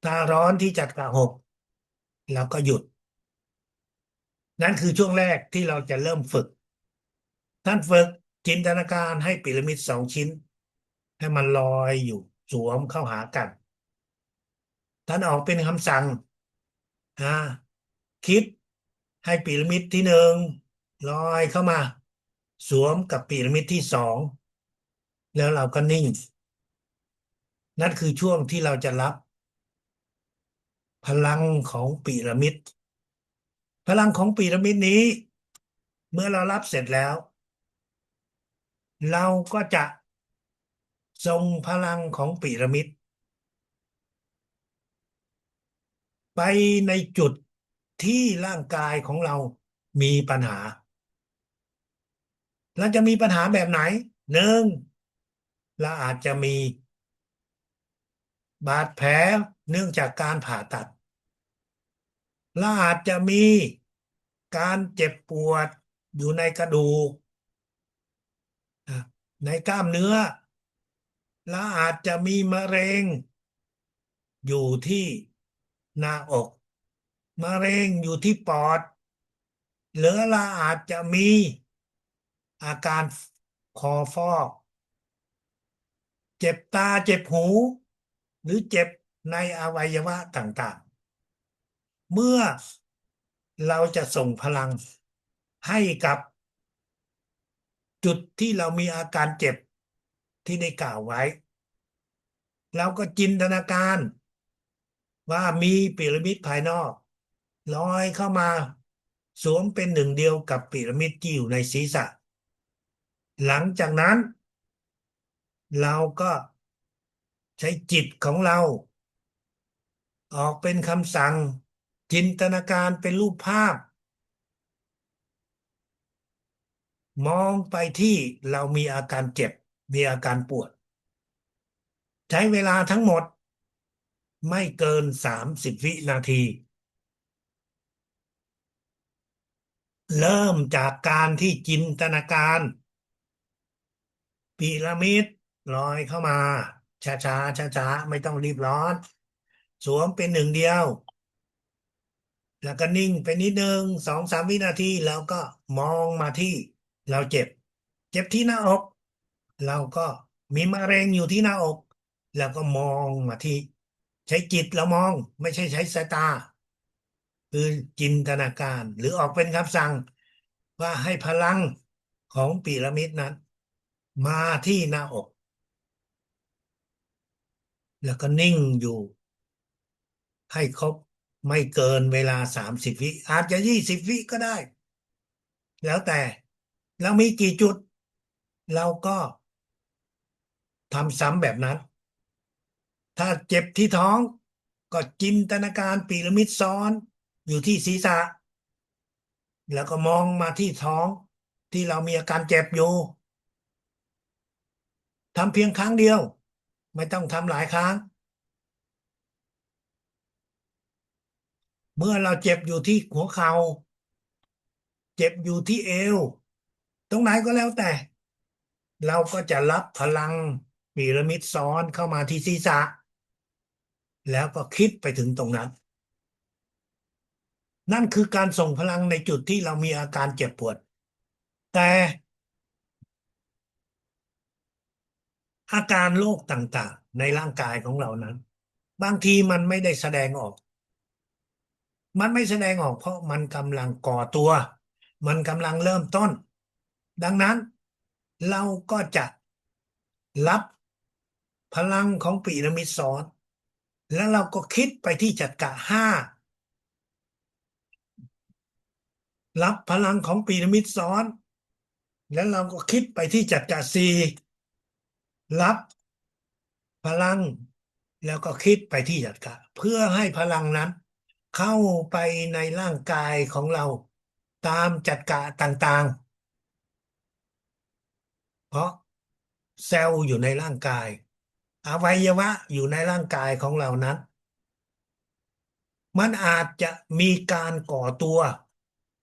ถ้าร้อนที่จักระหกเราก็หยุดนั่นคือช่วงแรกที่เราจะเริ่มฝึกท่านฝึกจินตนาการให้พีระมิด2 ชิ้นให้มันลอยอยู่สวมเข้าหากันท่านออกเป็นคำสั่งอ่าคิดให้พีระมิดที่1ลอยเข้ามาสวมกับพีระมิดที่2แล้วเราก็นิ่งนั่นคือช่วงที่เราจะรับพลังของพีระมิดพลังของพีระมิดนี้เมื่อเรารับเสร็จแล้วเราก็จะส่งพลังของพีระมิดไปในจุดที่ร่างกายของเรามีปัญหาเราจะมีปัญหาแบบไหน1เราอาจจะมีบาดแผลเนื่องจากการผ่าตัดเราอาจจะมีการเจ็บปวดอยู่ในกระดูกอ่ะในกล้ามเนื้อเราอาจจะมีมะเร็งอยู่ที่หน้าอกมะเร็งอยู่ที่ปอดหรือเราอาจจะมีอาการคอฟอกเจ็บตาเจ็บหูหรือเจ็บในอวัยวะต่างๆเมื่อเราจะส่งพลังให้กับจุดที่เรามีอาการเจ็บที่ได้กล่าวไว้เราก็จินตนาการว่ามีพีระมิดภายนอกลอยเข้ามาสวมเป็นหนึ่งเดียวกับพีระมิดที่อยู่ในศีรษะหลังจากนั้นเราก็ใช้จิตของเราออกเป็นคำสั่งจินตนาการเป็นรูปภาพมองไปที่เรามีอาการเจ็บมีอาการปวดใช้เวลาทั้งหมดไม่เกิน30 วินาทีเริ่มจากการที่จินตนาการพีระมิดลอยเข้ามาช้าช้าช้าช้าๆไม่ต้องรีบร้อนสวมเป็นหนึ่งเดียวแล้วก็นิ่งไปนิดนึง2-3 วินาทีแล้วก็มองมาที่เราเจ็บที่หน้าอกเราก็มีมะเร็งอยู่ที่หน้าอกแล้วก็มองมาที่ใช้จิตเรามองไม่ใช่ใช้สายตาคือจินตนาการหรือออกเป็นคำสั่งว่าให้พลังของพีระมิดนั้นมาที่หน้าอกแล้วก็นิ่งอยู่ให้ครบไม่เกินเวลา30 วิอาจจะ20 วิก็ได้แล้วแต่เรามีกี่จุดเราก็ทำซ้ำแบบนั้นถ้าเจ็บที่ท้องก็จินตนาการพีระมิดซ้อนอยู่ที่ศีรษะแล้วก็มองมาที่ท้องที่เรามีอาการเจ็บอยู่ทำเพียงครั้งเดียวไม่ต้องทำหลายครั้งเมื่อเราเจ็บอยู่ที่หัวเข่าเจ็บอยู่ที่เอวตรงไหนก็แล้วแต่เราก็จะรับพลังพีระมิดซ้อนเข้ามาที่ศีรษะแล้วก็คิดไปถึงตรงนั้นนั่นคือการส่งพลังในจุดที่เรามีอาการเจ็บปวดแต่อาการโรคต่างๆในร่างกายของเรานั้นบางทีมันไม่ได้แสดงออกมันไม่แสดงออกเพราะมันกำลังก่อตัวมันกำลังเริ่มต้นดังนั้นเราก็จะรับพลังของพีระมิดซ้อนแล้วเราก็คิดไปที่จักระห้ารับพลังของพีระมิดซ้อน แล้วเราก็คิดไปที่จักระซีรับพลังแล้วก็คิดไปที่จักระเพื่อให้พลังนั้นเข้าไปในร่างกายของเราตามจักระต่างๆเพราะเซลล์อยู่ในร่างกายอวัยวะอยู่ในร่างกายของเรานั้นมันอาจจะมีการก่อตัว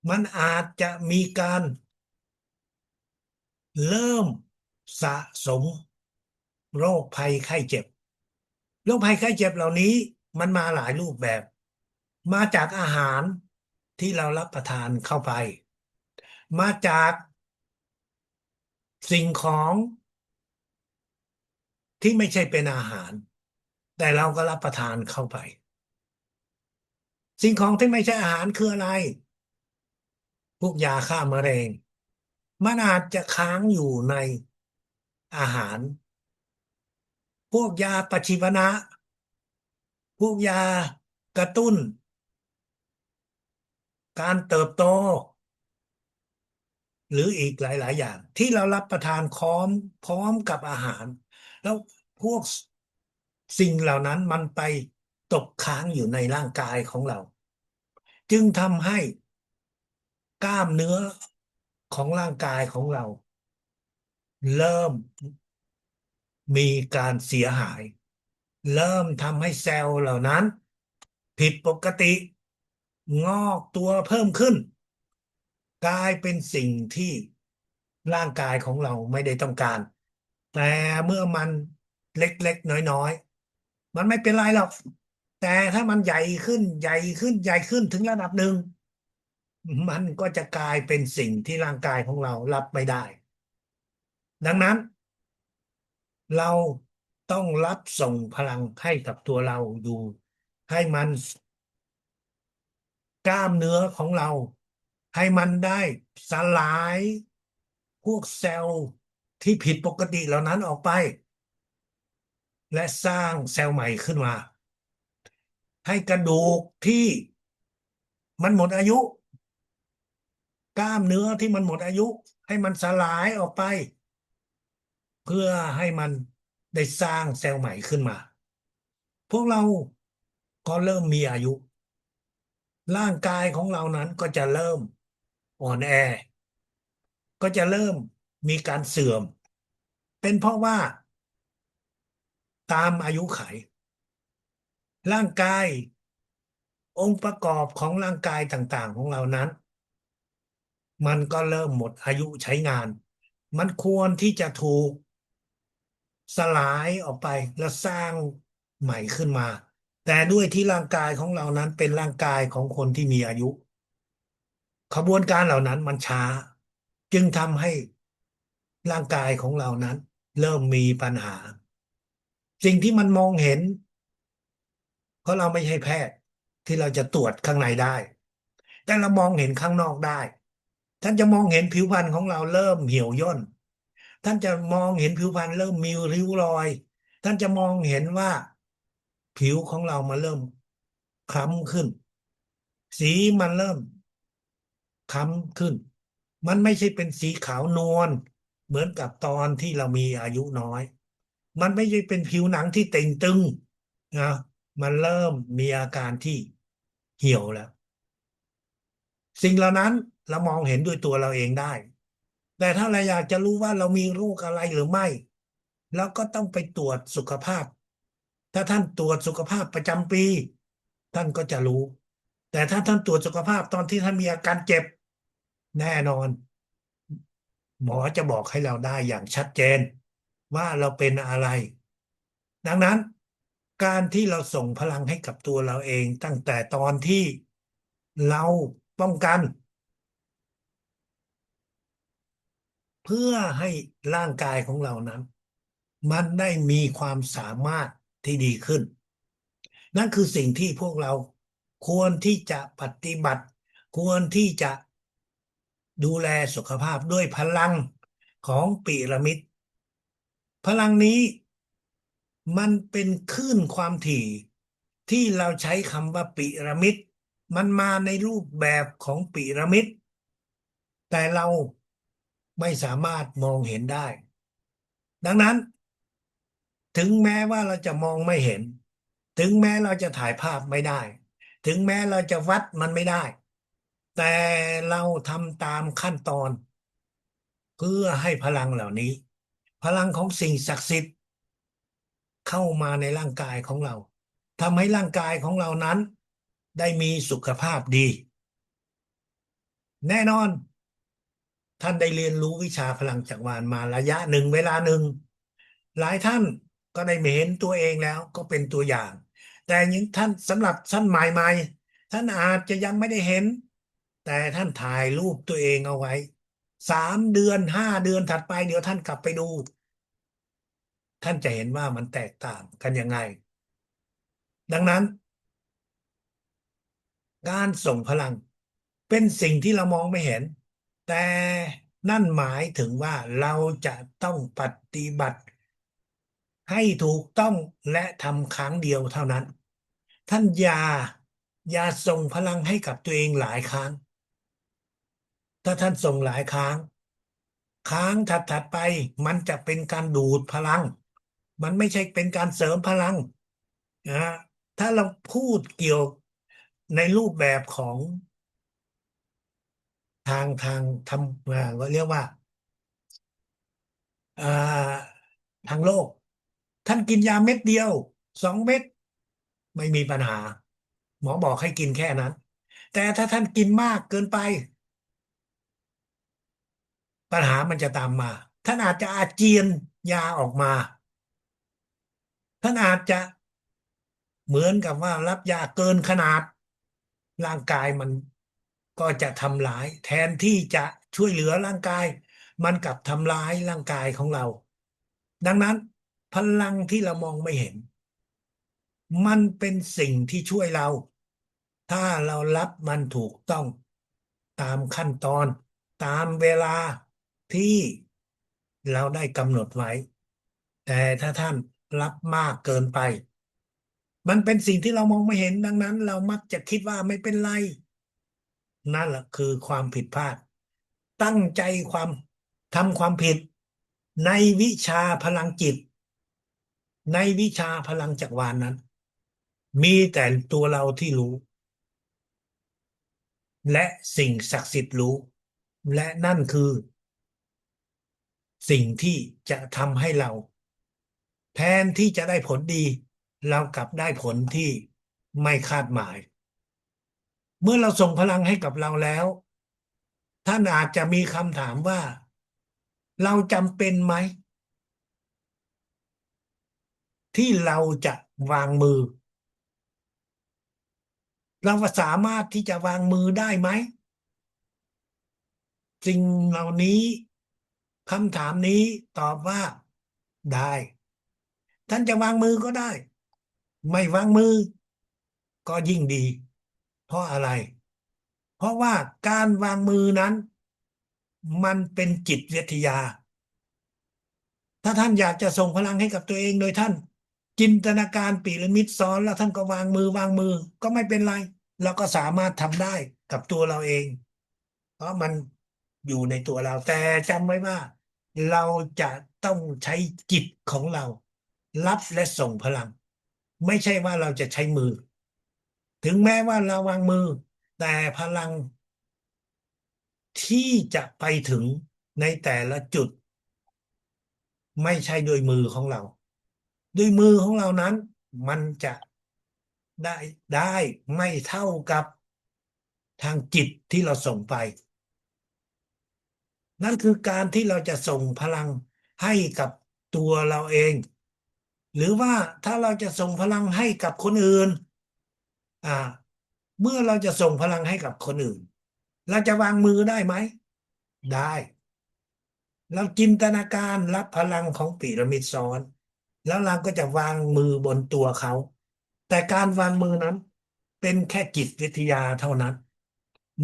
มันอาจจะมีการเริ่มสะสมโรคภัยไข้เจ็บ โรคภัยไข้เจ็บเหล่านี้มันมาหลายรูปแบบ มาจากอาหารที่เรารับประทานเข้าไป มาจากสิ่งของที่ไม่ใช่เป็นอาหาร แต่เราก็รับประทานเข้าไป สิ่งของที่ไม่ใช่อาหารคืออะไร พวกยาฆ่ามะเร็ง มันอาจจะค้างอยู่ในอาหาร พวกยาปฏิชีวนะพวกยากระตุ้นการเติบโต หรืออีกหลายๆอย่างที่เรารับประทานพร้อมกับอาหารแล้วพวกสิ่งเหล่านั้นมันไปตกค้างอยู่ในร่างกายของเราจึงทำให้กล้ามเนื้อของร่างกายของเราเริ่มมีการเสียหายเริ่มทำให้เซลล์เหล่านั้นผิดปกติงอกตัวเพิ่มขึ้นกลายเป็นสิ่งที่ร่างกายของเราไม่ได้ต้องการ แต่เมื่อมันเล็กๆน้อยๆมันไม่เป็นไรหรอกแต่ถ้ามันใหญ่ขึ้นใหญ่ขึ้นใหญ่ขึ้นถึงระดับหนึ่งมันก็จะกลายเป็นสิ่งที่ร่างกายของเรารับไม่ได้ดังนั้นเราต้องรับส่งพลังให้กับตัวเราอยู่ให้มันกล้ามเนื้อของเราให้มันได้สลายพวกเซลล์ที่ผิดปกติเหล่านั้นออกไป และสร้างเซลล์ใหม่ขึ้นมาให้กระดูกที่มันหมดอายุกล้ามเนื้อที่มันหมดอายุให้มันสลายออกไปเพื่อให้มันได้สร้างเซลล์ใหม่ขึ้นมาพวกเราก็เริ่มมีอายุร่างกายของเรานั้นก็จะเริ่มอ่อนแอก็จะเริ่มมีการเสื่อมเป็นเพราะว่าตามอายุไขร่างกายองค์ประกอบของร่างกายต่างๆของเรานั้น มันก็เริ่มหมดอายุใช้งาน มันควรที่จะถูกสลายออกไปแล้วสร้างใหม่ขึ้นมา แต่ด้วยที่ร่างกายของเรานั้นเป็นร่างกายของคนที่มีอายุขบวนการเหล่านั้นมันช้าจึงทำให้ร่างกายของเรานั้นเริ่มมีปัญหาสิ่งที่มันมองเห็นเพราะเราไม่ใช่แพทย์ที่เราจะตรวจข้างในได้แต่เรามองเห็นข้างนอกได้ท่านจะมองเห็นผิวพรรณของเราเริ่มเหี่ยวย่น ท่านจะมองเห็นผิวพรรณเริ่มมีริ้วรอยท่านจะมองเห็นว่าผิวของเรามันเริ่มคล้ำขึ้นสีมันเริ่มคล้ำขึ้นมันไม่ใช่เป็นสีขาวนวลเหมือนกับตอนที่เรามีอายุน้อยมันไม่ใช่เป็นผิวหนังที่เต่งตึงนะมันเริ่มมีอาการที่เหี่ยวแล้วสิ่งเหล่านั้นเรามองเห็นด้วยตัวเราเองได้แต่ถ้าเราอยากจะรู้ว่าเรามีโรคอะไรหรือไม่ แล้วก็ต้องไปตรวจสุขภาพ ถ้าท่านตรวจสุขภาพประจำปีท่านก็จะรู้ แต่ถ้าท่านตรวจสุขภาพตอนที่ท่านมีอาการเจ็บแน่นอนหมอจะบอกให้เราได้อย่างชัดเจนว่าเราเป็นอะไร ดังนั้นการที่เราส่งพลังให้กับตัวเราเองตั้งแต่ตอนที่เราป้องกันเพื่อให้ร่างกายของเรานั้นมันได้มีความสามารถที่ดีขึ้น นั่นคือสิ่งที่พวกเราควรที่จะปฏิบัติควรที่จะดูแลสุขภาพด้วยพลังของพีระมิดพลังนี้มันเป็นคลื่นความถี่ที่เราใช้คำว่าพีระมิดมันมาในรูปแบบของพีระมิดแต่เรา ไม่สามารถมองเห็นได้ดังนั้นถึงแม้ว่าเราจะมองไม่เห็นถึงแม้เราจะถ่ายภาพไม่ได้ถึงแม้เราจะวัดมันไม่ได้แต่เราทำตามขั้นตอนเพื่อให้พลังเหล่านี้พลังของสิ่งศักดิ์สิทธิ์เข้ามาในร่างกายของเราทำให้ร่างกายของเรานั้นได้มีสุขภาพดีแน่นอน ท่านได้เรียนรู้วิชาพลังจักรวาลมาระยะหนึ่งเวลาหนึ่งหลายท่านก็ได้เห็นตัวเองแล้วก็เป็นตัวอย่างแต่ยังท่านสำหรับท่านใหม่ๆท่านอาจจะยังไม่ได้เห็นแต่ท่านถ่ายรูปตัวเองเอาไว้3 เดือน5 เดือนถัดไปเดี๋ยวท่านกลับไปดูท่านจะเห็นว่ามันแตกต่างกันยังไงดังนั้นการส่งพลังเป็นสิ่งที่เรามองไม่เห็นแต่นั่นหมายถึงว่าเราจะต้องปฏิบัติ ให้ถูกต้องและทำครั้งเดียวเท่านั้นท่านอย่าส่งพลังให้กับตัวเองหลายครั้งถ้าท่านส่งหลายครั้งครั้งถัดไปมันจะเป็นการดูดพลังมันไม่ใช่เป็นการเสริมพลังนะถ้าเราพูดเกี่ยวในรูปแบบของทางทำก็เรียกว่าอ่าทางโลกท่านกินยาเม็ดเดียว2 เม็ดไม่มีปัญหาหมอบอกให้กินแค่นั้นแต่ถ้าท่านกินมากเกินไปปัญหามันจะตามมาท่านอาจจะอาเจียนยาออกมาท่านอาจจะเหมือนกับว่ารับยาเกินขนาดร่างกายมันก็จะทำร้ายแทนที่จะช่วยเหลือร่างกายมันกลับทำร้ายร่างกายของเราดังนั้นพลังที่เรามองไม่เห็นมันเป็นสิ่งที่ช่วยเราถ้าเรารับมันถูกต้องตามขั้นตอนตามเวลาที่เราได้กำหนดไว้แต่ถ้าท่านรับมากเกินไปมันเป็นสิ่งที่เรามองไม่เห็นดังนั้นเรามักจะคิดว่าไม่เป็นไรนั่นแหละคือความผิดพลาดตั้งใจความทำความผิดในวิชาพลังจิตในวิชาพลังจักรวาลนั้นมีแต่ตัวเราที่รู้และสิ่งศักดิ์สิทธิ์รู้และนั่นคือสิ่งที่จะทำให้เราแทนที่จะได้ผลดีเรากลับได้ผลที่ไม่คาดหมายเมื่อเราส่งพลังให้กับเราแล้วท่านอาจจะมีคำถามว่าเราจำเป็นไหมที่เราจะวางมือเราสามารถที่จะวางมือได้ไหมสิ่งเหล่านี้คำถามนี้ตอบว่าได้ท่านจะวางมือก็ได้ไม่วางมือก็ยิ่งดีเพราะอะไรเพราะว่าการวางมือนั้นมันเป็นจิตวิทยา ถ้าท่านอยากจะส่งพลังให้กับตัวเองโดยท่านจินตนาการพีระมิดซ้อนแล้วท่านก็วางมือก็ไม่เป็นไรเราก็สามารถทำได้กับตัวเราเองเพราะมันอยู่ในตัวเราแต่จำไว้ว่าเราจะต้องใช้จิตของเรารับและส่งพลังไม่ใช่ว่าเราจะใช้มือถึงแม้ว่าเราวางมือแต่พลังที่จะไปถึงในแต่ละจุดไม่ใช่โดวยมือของเรา ด้วยมือของเรานั้นมันจะได้ได้ไม่เท่ากับทางจิตที่เราส่งไปนั่นคือการที่เราจะส่งพลังให้กับตัวเราเองหรือว่าถ้าเราจะส่งพลังให้กับคนอื่นอ่าเมื่อเราจะส่งพลังให้กับคนอื่นเราจะวางมือได้ไหมได้เราจินตนาการรับพลังของพีระมิดซ้อนแล้วเราก็จะวางมือบนตัวเขาแต่การวางมือนั้นเป็นแค่จิตวิทยาเท่านั้น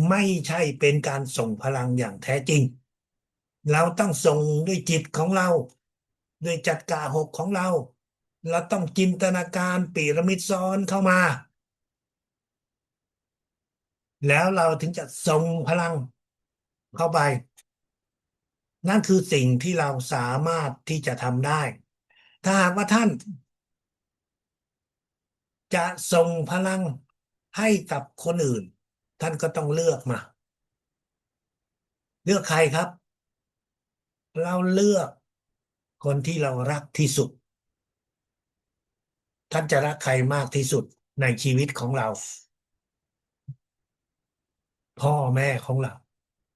ไม่ใช่เป็นการส่งพลังอย่างแท้จริงเราต้องส่งด้วยจิตของเราด้วยจักระหกของเราเราต้องจินตนาการพีระมิดซ้อนเข้ามาแล้วเราถึงจะส่งพลังเข้าไป นั่นคือสิ่งที่เราสามารถที่จะทำได้ถ้าหากว่าท่านจะส่งพลังให้กับคนอื่นท่านก็ต้องเลือกมาเลือกใครครับเราเลือกคนที่เรารักที่สุดท่านจะรักใครมากที่สุดในชีวิตของเราพ่อแม่ของเรา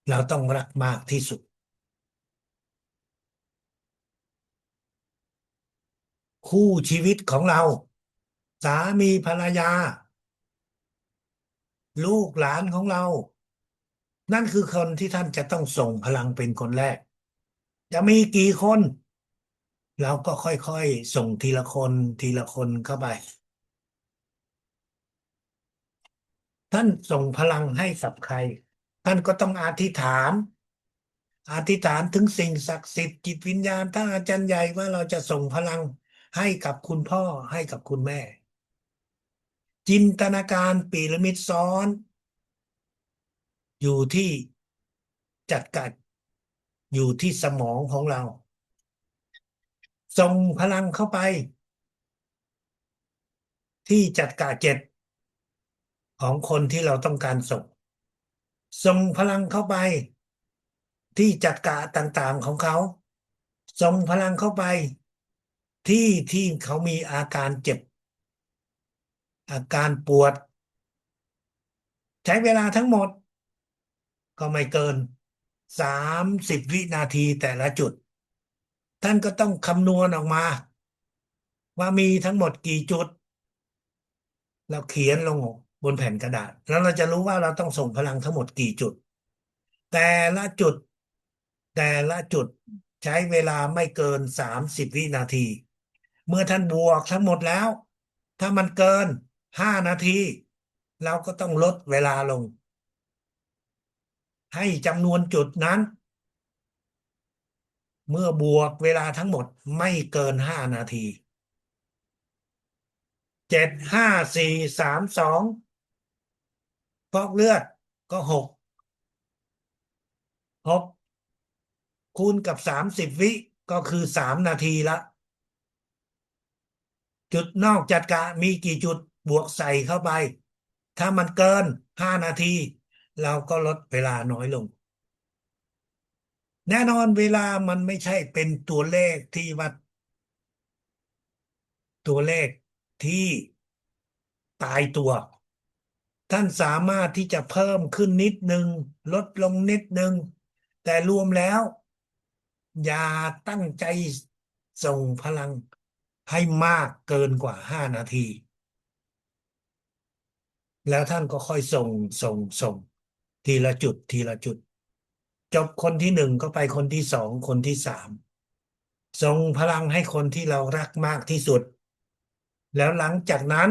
เราต้องรักมากที่สุดคู่ชีวิตของเราสามีภรรยาลูกหลานของเรานั่นคือคนที่ท่านจะต้องส่งพลังเป็นคนแรกจะมีกี่คนเราก็ค่อยๆส่งทีละคนทีละคนเข้าไปท่านส่งพลังให้กับใครท่านก็ต้องอธิษฐานอธิษฐานถึงสิ่งศักดิ์สิทธิ์จิตวิญญาณท่านอาจารย์ใหญ่ว่าเราจะส่งพลังให้กับคุณพ่อให้กับคุณแม่จินตนาการพีระมิดซ้อนอยู่ที่จัดการอยู่ที่สมองของเราส่งพลังเข้าไปที่จัดการเจ็ดของคนที่เราต้องการส่งพลังเข้าไปที่จัดการต่างๆของเขาส่งพลังเข้าไปที่เขามีอาการเจ็บอาการปวดใช้เวลาทั้งหมดก็ไม่เกิน30 วินาทีแต่ละจุดท่านก็ต้องคำนวณออกมาว่ามีทั้งหมดกี่จุดเราเขียนลงบนแผ่นกระดาษแล้วเราจะรู้ว่าเราต้องส่งพลังทั้งหมดกี่จุดแต่ละจุดแต่ละจุดใช้เวลาไม่เกิน30 วินาทีเมื่อท่านบวกทั้งหมดแล้วถ้ามันเกิน5 นาทีเราก็ต้องลดเวลาลงให้จำนวนจุดนั้นเมื่อบวกเวลาทั้งหมดไม่เกิน5 นาที7 5 4 3 2ฟอกเลือดก็หกคูณกับ30 วิก็คือ3 นาทีละจุดนอกจัดกะมีกี่จุดบวกใส่เข้าไปถ้ามันเกิน5 นาทีเราก็ลดเวลาน้อยลงแน่นอนเวลามันไม่ใช่เป็นตัวเลขที่วัดตัวเลขที่ตายตัวท่านสามารถที่จะเพิ่มขึ้นนิดนึงลดลงนิดนึงแต่รวมแล้วอย่าตั้งใจส่งพลังให้มากเกินกว่า5 นาทีแล้วท่านก็ค่อยส่งทีละจุดทีละจุดจบคนที่1ก็ไปคนที่2คนที่3ส่งพลังให้คนที่เรารักมากที่สุดแล้วหลังจากนั้น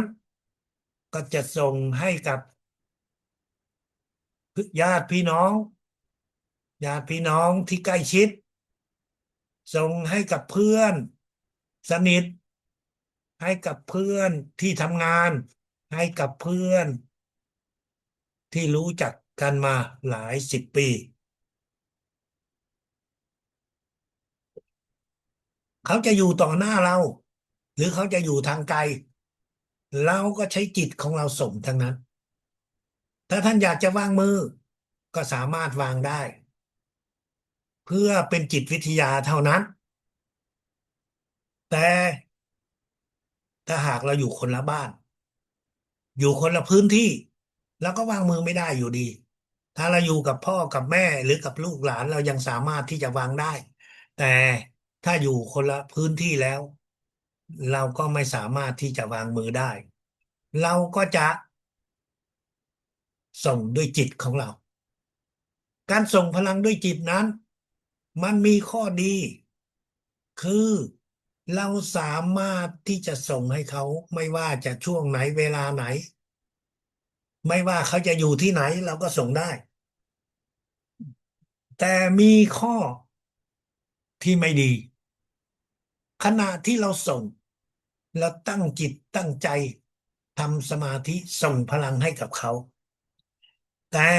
ก็จะส่งให้กับญาติพี่น้องญาติพี่น้องที่ใกล้ชิดส่งให้กับเพื่อนสนิทให้กับเพื่อนที่ทำงานให้กับเพื่อนที่รู้จักกันมาหลาย10 ปีเขาจะอยู่ต่อหน้าเราหรือเขาจะอยู่ทางไกลเราก็ใช้จิตของเราส่งทั้งนั้นถ้าท่านอยากจะวางมือก็สามารถวางได้เพื่อเป็นจิตวิทยาเท่านั้นแต่ถ้าหากเราอยู่คนละบ้านอยู่คนละพื้นที่แล้วก็วางมือไม่ได้อยู่ดีถ้าเราอยู่กับพ่อกับแม่หรือกับลูกหลานเรายังสามารถที่จะวางได้แต่ถ้าอยู่คนละพื้นที่แล้วเราก็ไม่สามารถที่จะวางมือได้เราก็จะส่งด้วยจิตของเราการส่งพลังด้วยจิตนั้นมันมีข้อดีคือเราสามารถที่จะส่งให้เขาไม่ว่าจะช่วงไหนเวลาไหนไม่ว่าเขาจะอยู่ที่ไหนเราก็ส่งได้แต่มีข้อที่ไม่ดีขณะที่เราส่งเราตั้งจิตตั้งใจทำสมาธิส่งพลังให้กับเขาแต่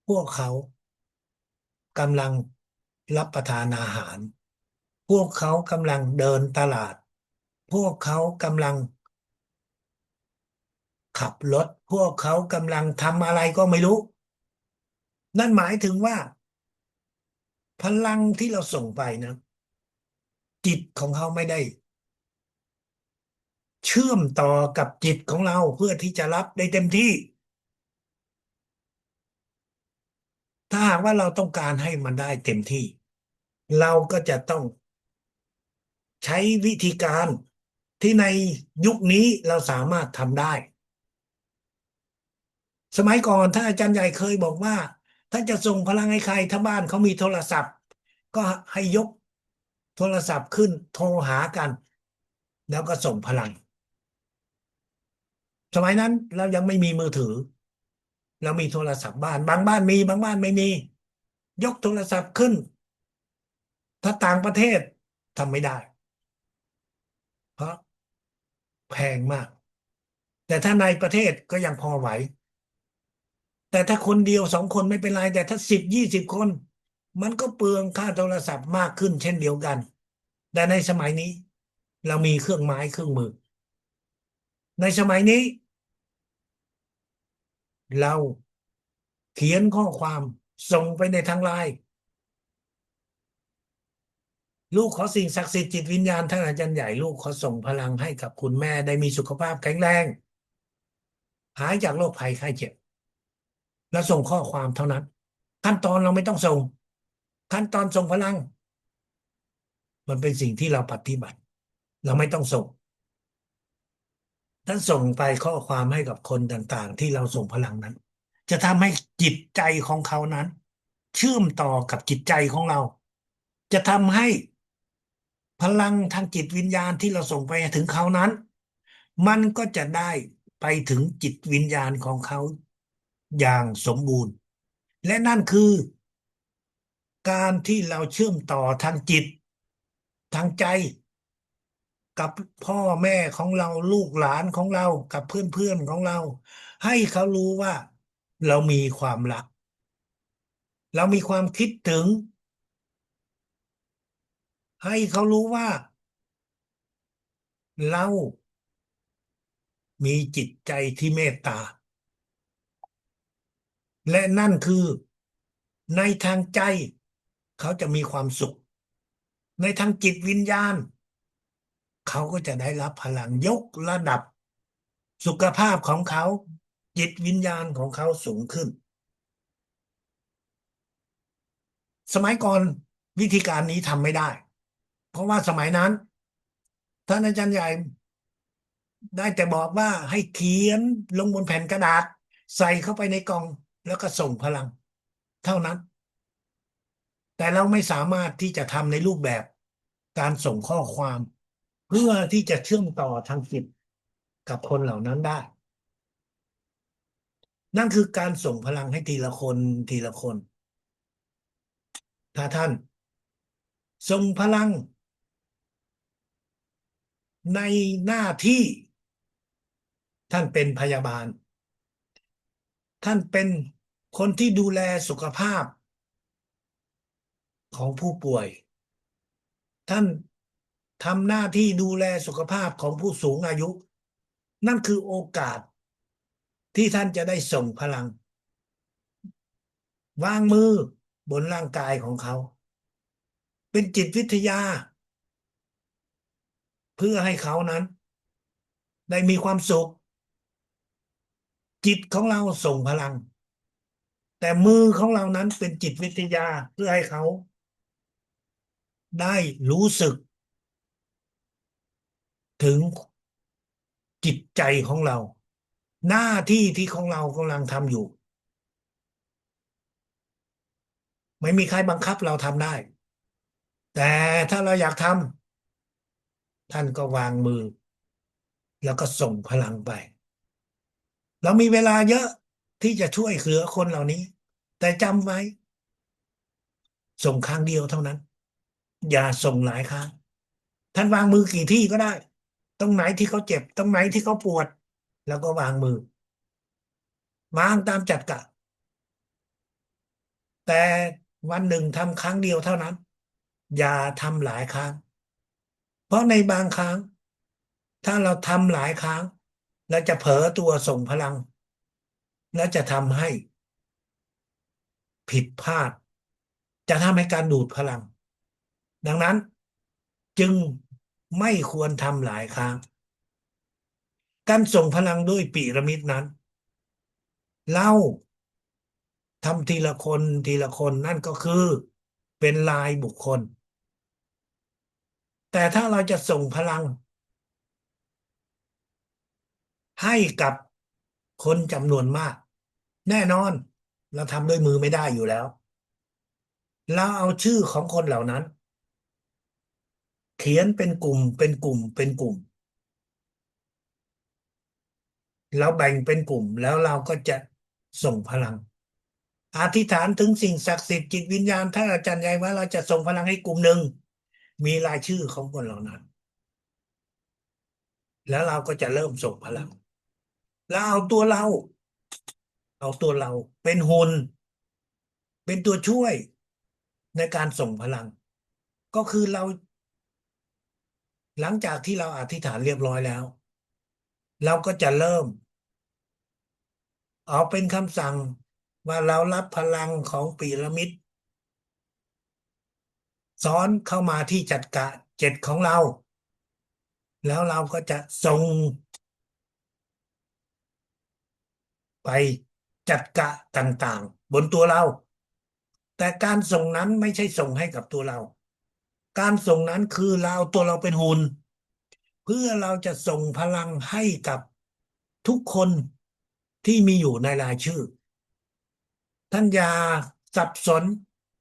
พวกเขากำลัง รับประทานอาหาร พวกเขากำลังเดินตลาด พวกเขากำลังขับรถ พวกเขากำลังทำอะไรก็ไม่รู้ นั่นหมายถึงว่าพลังที่เราส่งไปนะจิตของเขาไม่ได้เชื่อมต่อกับจิตของเราเพื่อที่จะรับได้เต็มที่ ถ้าหากว่าเราต้องการให้มันได้เต็มที่เราก็จะต้องใช้วิธีการที่ในยุคนี้เราสามารถทำได้สมัยก่อนถ้าอาจารย์ใหญ่เคยบอกว่าถ้าจะส่งพลังให้ใครถ้าบ้านเขามีโทรศัพท์ก็ให้ยกโทรศัพท์ขึ้นโทรหากันแล้วก็ส่งพลังสมัยนั้นเรายังไม่มีมือถือเรามีโทรศัพท์บ้านบางบ้านมีบางบ้านไม่มียกโทรศัพท์ขึ้นถ้าต่างประเทศทำไม่ได้เพราะแพงมากแต่ถ้าในประเทศก็ยังพอไหว แต่ถ้าคนเดียวสองคนไม่เป็นไรแต่ถ้า10-20 คนมันก็เปลืองค่าโทรศัพท์มากขึ้นเช่นเดียวกันแต่ในสมัยนี้เรามีเครื่องไม้เครื่องมือในสมัยนี้เราเขียนข้อความส่งไปในทางไลน์ลูกขอสิ่งศักดิ์สิทธิ์จิตวิญญาณท่านอาจารย์ใหญ่ลูกขอส่งพลังให้กับคุณแม่ได้มีสุขภาพแข็งแรงหายจากโรคภัยไข้เจ็บแล้วส่งข้อความเท่านั้นขั้นตอนเราไม่ต้องส่งขั้นตอนส่งพลังมันเป็นสิ่งที่เราปฏิบัติเราไม่ต้องส่ง ถ้าส่งไปข้อความให้กับคนต่างๆที่เราส่งพลังนั้นจะทำให้จิตใจของเขานั้นเชื่อมต่อกับจิตใจของเราจะทำให้พลังทางจิตวิญญาณที่เราส่งไปถึงเขานั้นมันก็จะได้ไปถึงจิตวิญญาณของเขาอย่างสมบูรณ์และนั่นคือการที่เราเชื่อมต่อทางจิตทางใจกับพ่อแม่ของเราลูกหลานของเรากับเพื่อนๆของเราให้เขารู้ว่าเรามีความรักเรามีความคิดถึงให้เขารู้ว่าเรามีจิตใจที่เมตตาและนั่นคือในทางใจเขาจะมีความสุขในทางจิตวิญญาณเขาก็จะได้รับพลังยกระดับสุขภาพของเขาจิตวิญญาณของเขาสูงขึ้น สมัยก่อนวิธีการนี้ทำไม่ได้ เพราะว่าสมัยนั้นท่านอาจารย์ใหญ่ได้แต่บอกว่าให้เขียนลงบนแผ่นกระดาษใส่เข้าไปในกล่องแล้วก็ส่งพลังเท่านั้นแต่เราไม่สามารถที่จะทำในรูปแบบการส่งข้อความเพื่อที่จะเชื่อมต่อทางจิตกับคนเหล่านั้นได้นั่นคือการส่งพลังให้ทีละคนทีละคนถ้าท่านส่งพลังในหน้าที่ท่านเป็นพยาบาล ท่านเป็นคนที่ดูแลสุขภาพของผู้ป่วยท่านทำหน้าที่ดูแลสุขภาพของผู้สูงอายุนั่นคือโอกาสที่ท่านจะได้ส่งพลังวางมือบนร่างกายของเขาเป็นจิตวิทยาเพื่อให้เขานั้นได้มีความสุขจิตของเราส่งพลังแต่มือของเรานั้นเป็นจิตวิทยาเพื่อให้เขาได้รู้สึกถึงจิตใจของเราหน้าที่ที่ของเรากำลังทำอยู่ไม่มีใครบังคับเราทำได้แต่ถ้าเราอยากทำท่านก็วางมือแล้วก็ส่งพลังไปเรามีเวลาเยอะที่จะช่วยเหลือคนเหล่านี้แต่จำไว้ส่งครั้งเดียวเท่านั้นอย่าส่งหลายครั้งท่านวางมือกี่ที่ก็ได้ตรงไหนที่เขาเจ็บตรงไหนที่เขาปวดแล้วก็วางมือวางตามจัดกะแต่ วันหนึ่งทำครั้งเดียวเท่านั้นอย่าทำหลายครั้งเพราะในบางครั้งถ้าเราทำหลายครั้งเราจะเผลอตัวส่งพลังและจะทำให้ผิดพลาดจะทำให้การดูดพลังดังนั้นจึงไม่ควรทำหลายครั้งการส่งพลังด้วยปีระมิดนั้นเราทำทีละคนทีละคนนั่นก็คือเป็นรายบุคคลแต่ถ้าเราจะส่งพลังให้กับคนจำนวนมากแน่นอนเราทำด้วยมือไม่ได้อยู่แล้วเราเอาชื่อของคนเหล่านั้นเขียนเป็นกลุ่มเป็นกลุ่มเป็นกลุ่มแล้วแบ่งเป็นกลุ่มแล้วเราก็จะส่งพลังอธิษฐานถึงสิ่งศักดิ์สิทธิ์จิตวิญญาณถ้าอาจารย์ใหญ่ว่าเราจะส่งพลังให้กลุ่มหนึ่งมีรายชื่อของคนเหล่านั้นแล้วเราก็จะเริ่มส่งพลังแล้วเอาตัวเราเป็นหุ่นเป็นตัวช่วยในการส่งพลังก็คือเราหลังจากที่เราอธิษฐานเรียบร้อยแล้วเราก็จะเริ่มออกเป็นคำสั่งว่าเรารับพลังของพีระมิดซ้อนเข้ามาที่จักระเจ็ดของเราแล้วเราก็จะส่งไปจักระต่างๆบนตัวเราแต่การส่งนั้นไม่ใช่ส่งให้กับตัวเราการส่งนั้นคือเราเอาตัวเราเป็นหุ่นเพื่อเราจะส่งพลังให้กับทุกคนที่มีอยู่ในรายชื่อ ท่านอย่าสับสน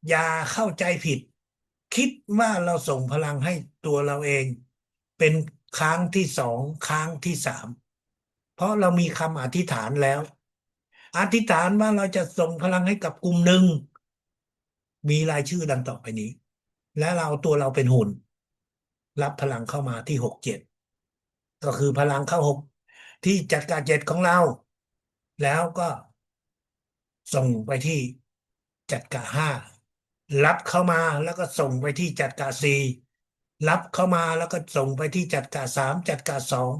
อย่าเข้าใจผิดคิดว่าเราส่งพลังให้ตัวเราเองเป็นครั้งที่สองครั้งที่สามเพราะเรามีคำอธิษฐานแล้วอธิษฐานว่าเราจะส่งพลังให้กับกลุ่มหนึ่งมีรายชื่อดังต่อไปนี้และเราตัวเราเป็นหุ่นรับพลังเข้ามาที่หกเจ็ดก็คือพลังเข้าหกที่จักระเจ็ดของเราแล้วก็ส่งไปที่จักระห้ารับเข้ามาแล้วก็ส่งไปที่จักระสี่รับเข้ามาแล้วก็ส่งไปที่จักระสามจักระสอง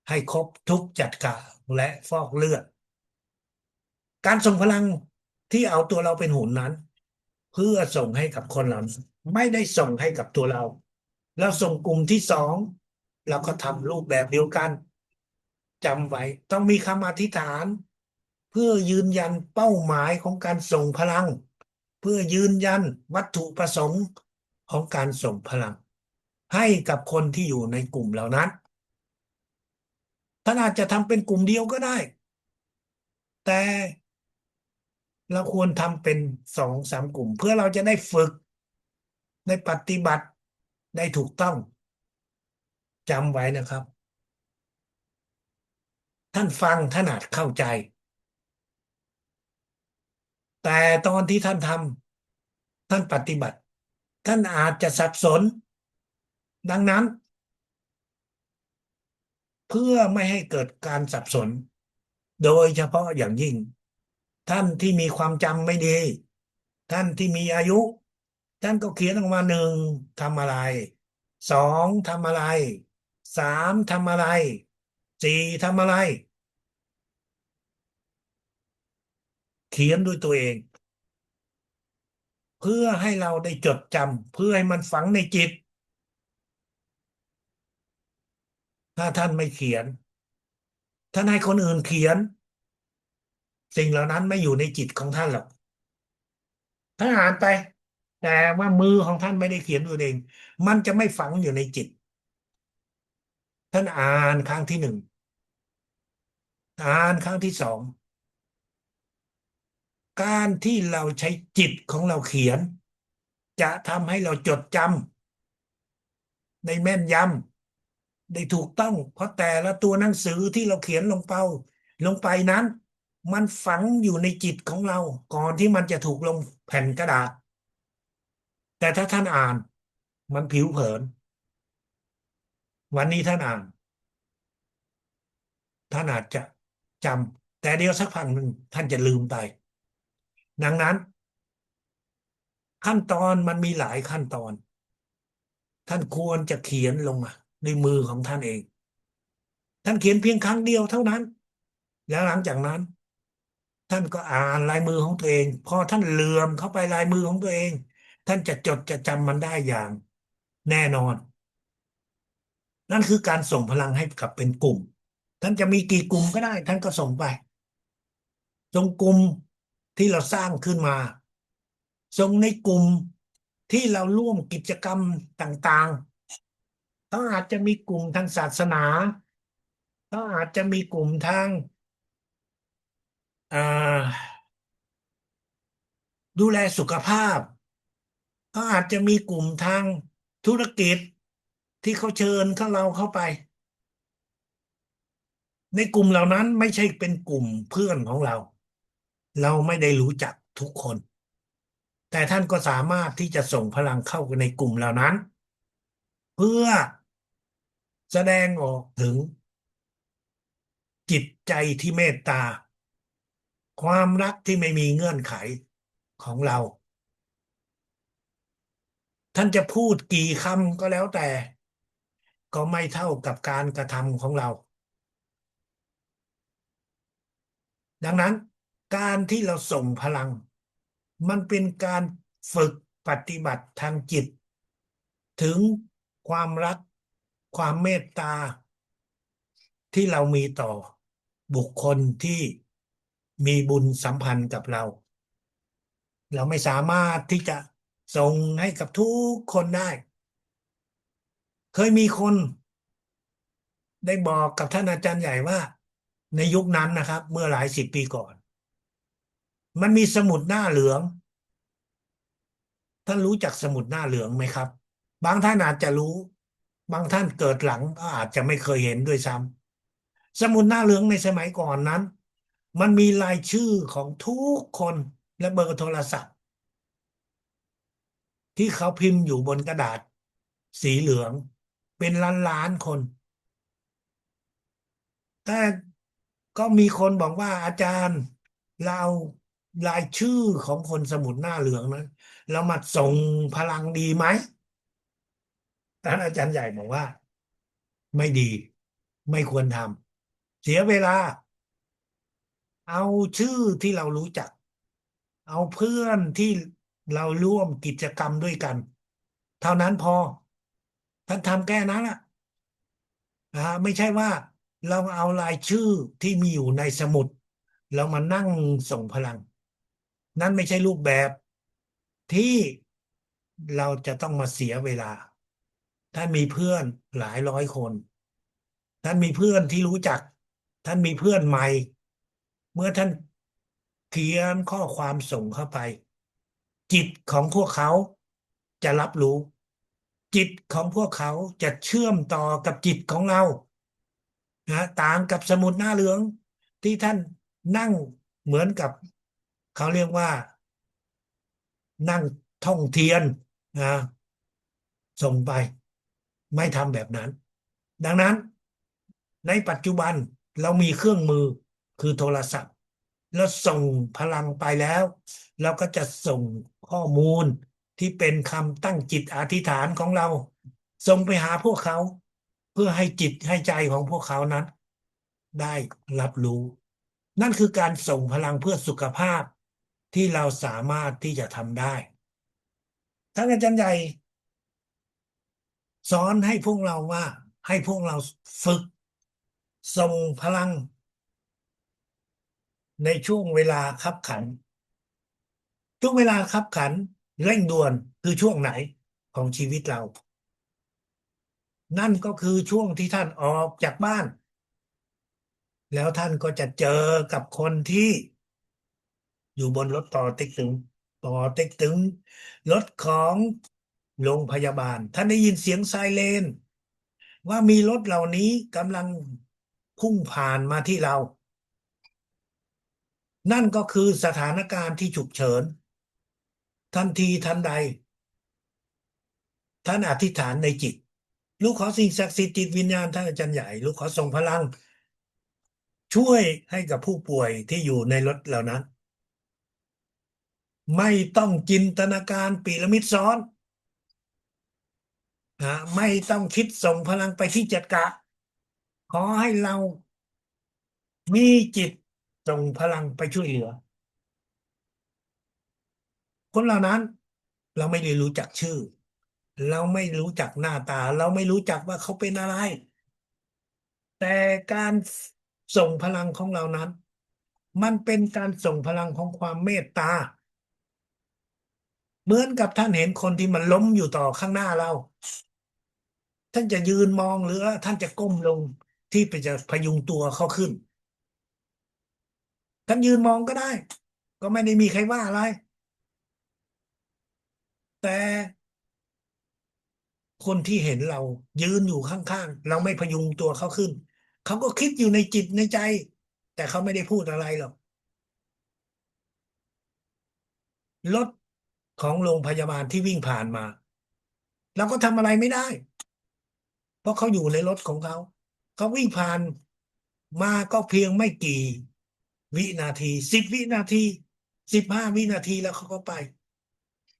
ให้ครบทุกจักระและฟอกเลือดการส่งพลังที่เอาตัวเราเป็นหุ่นนั้นเพื่อส่งให้กับคนเหล่านั้นไม่ได้ส่งให้กับตัวเราเราส่งกลุ่มที่สองเราก็ทำรูปแบบเดียวกันจำไว้ต้องมีคำอธิษฐานเพื่อยืนยันเป้าหมายของการส่งพลังเพื่อยืนยันวัตถุประสงค์ของการส่งพลังให้กับคนที่อยู่ในกลุ่มเหล่านั้นท่านอาจจะทำเป็นกลุ่มเดียวก็ได้แต่เราควรทำเป็นสองสามกลุ่มเพื่อเราจะได้ฝึกได้ปฏิบัติได้ถูกต้องจำไว้นะครับท่านฟังท่านอาจเข้าใจแต่ตอนที่ท่านทำท่านปฏิบัติท่านอาจจะสับสนดังนั้นเพื่อไม่ให้เกิดการสับสนโดยเฉพาะอย่างยิ่งท่านที่มีความจำไม่ดีท่านที่มีอายุท่านก็เขียนออกมาหนึ่งทำอะไรสองทำอะไรสามทำอะไรสี่ทำอะไรเขียนด้วยตัวเองเพื่อให้เราได้จดจำเพื่อให้มันฝังในจิตถ้าท่านไม่เขียนท่านให้คนอื่นเขียนสิ่งเหล่านั้นไม่อยู่ในจิตของท่านหรอกท่านอ่านไปแต่ว่ามือของท่านไม่ได้เขียนด้วยเองมันจะไม่ฝังอยู่ในจิตท่านอ่านครั้งที่หนึ่งอ่านครั้งที่สองการที่เราใช้จิตของเราเขียนจะทำให้เราจดจำในแม่นยำได้ถูกต้องเพราะแต่ละตัวหนังสือที่เราเขียนลงไปนั้นมันฝังอยู่ในจิตของเราก่อนที่มันจะถูกลงแผ่นกระดาษแต่ถ้าท่านอ่านมันผิวเผินวันนี้ท่านอ่านท่านอาจจะจำแต่เดี๋ยวสักพักหนึ่งท่านจะลืมไปดังนั้น ขั้นตอนมันมีหลายขั้นตอนท่านควรจะเขียนลงมาในมือของท่านเองท่านเขียนเพียงครั้งเดียวเท่านั้นแล้วหลังจากนั้นท่านก็อ่านลายมือของตัวเองพอท่านเหลื่อมเข้าไปลายมือของตัวเองท่านจะจดจะจำมันได้อย่างแน่นอนนั่นคือการส่งพลังให้กับเป็นกลุ่มท่านจะมีกี่กลุ่มก็ได้ท่านก็ส่งไปส่งกลุ่มที่เราสร้างขึ้นมาส่งในกลุ่มที่เราร่วมกิจกรรมต่างๆเขาอาจจะมีกลุ่มทางศาสนาเขาอาจจะมีกลุ่มทางอ่าดูแลสุขภาพเขาอาจจะมีกลุ่มทางธุรกิจที่เขาเชิญเข้าเราเข้าไปในกลุ่มเหล่านั้นไม่ใช่เป็นกลุ่มเพื่อนของเราเราไม่ได้รู้จักทุกคนแต่ท่านก็สามารถที่จะส่งพลังเข้าไปในกลุ่มเหล่านั้นเพื่อแสดงออกถึงจิตใจที่เมตตาความรักที่ไม่มีเงื่อนไขของเราท่านจะพูดกี่คำก็แล้วแต่ก็ไม่เท่ากับการกระทำของเรา ดังนั้นการที่เราส่งพลังมันเป็นการฝึกปฏิบัติทางจิตถึงความรักความเมตตาที่เรามีต่อบุคคลที่มีบุญสัมพันธ์กับเราเราไม่สามารถที่จะส่งให้กับทุกคนได้เคยมีคนได้บอกกับท่านอาจารย์ใหญ่ว่าในยุคนั้นนะครับเมื่อหลายสิบปีก่อนมันมีสมุดหน้าเหลือง ท่านรู้จักสมุดหน้าเหลืองไหมครับบางท่านอาจจะรู้บางท่านเกิดหลังก็อาจจะไม่เคยเห็นด้วยซ้ำสมุดหน้าเหลืองในสมัยก่อนนั้นมันมีรายชื่อของทุกคนและเบอร์โทรศัพท์ที่เขาพิมพ์อยู่บนกระดาษสีเหลืองเป็นล้านล้านคนแต่ก็มีคนบอกว่าอาจารย์เรารายชื่อของคนสมุดหน้าเหลืองนั้นเรามาส่งพลังดีไหมท่านอาจารย์ใหญ่บอกว่า ไม่ดีไม่ควรทำเสียเวลาเอาชื่อที่เรารู้จักเอาเพื่อนที่เราร่วมกิจกรรมด้วยกันเท่านั้นพอท่านทำแค่นั้นอ่ะไม่ใช่ว่าเราเอารายชื่อที่มีอยู่ในสมุดเรามานั่งส่งพลังนั่นไม่ใช่รูปแบบที่เราจะต้องมาเสียเวลาท่านมีเพื่อนหลายร้อยคน ท่านมีเพื่อนที่รู้จักท่านมีเพื่อนใหม่เมื่อท่านเขียนข้อความส่งเข้าไปจิตของพวกเขาจะรับรู้จิตของพวกเขาจะเชื่อมต่อกับจิตของเรานะต่างกับสมุดหน้าเหลืองที่ท่านนั่งเหมือนกับเขาเรียกว่านั่งท่องเทียนนะส่งไปไม่ทำแบบนั้นดังนั้น ในปัจจุบันเรามีเครื่องมือคือโทรศัพท์แล้วส่งพลังไปแล้วเราก็จะส่งข้อมูลที่เป็นคำตั้งจิตอธิษฐานของเราส่งไปหาพวกเขาเพื่อให้จิตให้ใจของพวกเขานั้นได้รับรู้นั่นคือการส่งพลังเพื่อสุขภาพที่เราสามารถที่จะทำได้ท่านอาจารย์ใหญ่สอนให้พวกเราว่าให้พวกเราฝึกส่งพลัง ในช่วงเวลาคับขันช่วงเวลาคับขันเร่งด่วนคือช่วงไหนของชีวิตเรานั่นก็คือช่วงที่ท่านออกจากบ้านแล้วท่านก็จะเจอกับคนที่อยู่บนรถต่อเต็กตึงต่อเต็กตึงรถของโรงพยาบาลท่านได้ยินเสียงไซเรนว่ามีรถเหล่านี้กำลังพุ่งผ่านมาที่เรานั่นก็คือสถานการณ์ที่ฉุกเฉินทันทีทันใด ท่านอธิษฐานในจิตลูกขอสิ่งศักดิ์สิทธิ์จิตวิญญาณท่านอาจารย์ใหญ่ลูกขอส่งพลังช่วยให้กับผู้ป่วยที่อยู่ในรถเหล่านั้น ไม่ต้องจินตนาการพีระมิดซ้อนไม่ต้องคิดส่งพลังไปที่จักระขอให้เรามีจิตส่งพลังไปช่วยเหลือคนเหล่านั้นเราไม่ได้รู้จักชื่อเราไม่รู้จักหน้าตาเราไม่รู้จักว่าเขาเป็นอะไรแต่การส่งพลังของเรานั้นมันเป็นการส่งพลังของความเมตตาเหมือนกับท่านเห็นคนที่มันล้มอยู่ต่อข้างหน้าเราท่านจะยืนมองหรือว่าท่านจะก้มลงที่ไปจะพยุงตัวเขาขึ้นท่านยืนมองก็ได้ก็ไม่ได้มีใครว่าอะไรแต่คนที่เห็นเรายืนอยู่ข้างๆเราไม่พยุงตัวเขาขึ้นเขาก็คิดอยู่ในจิตในใจแต่เขาไม่ได้พูดอะไรหรอกรถของโรงพยาบาลที่วิ่งผ่านมาเราก็ทำอะไรไม่ได้เพราะเขาอยู่ในรถของเขาเขาวิ่งผ่านมาก็เพียงไม่กี่วินาที10 วินาที15 วินาทีแล้วเขาก็ไป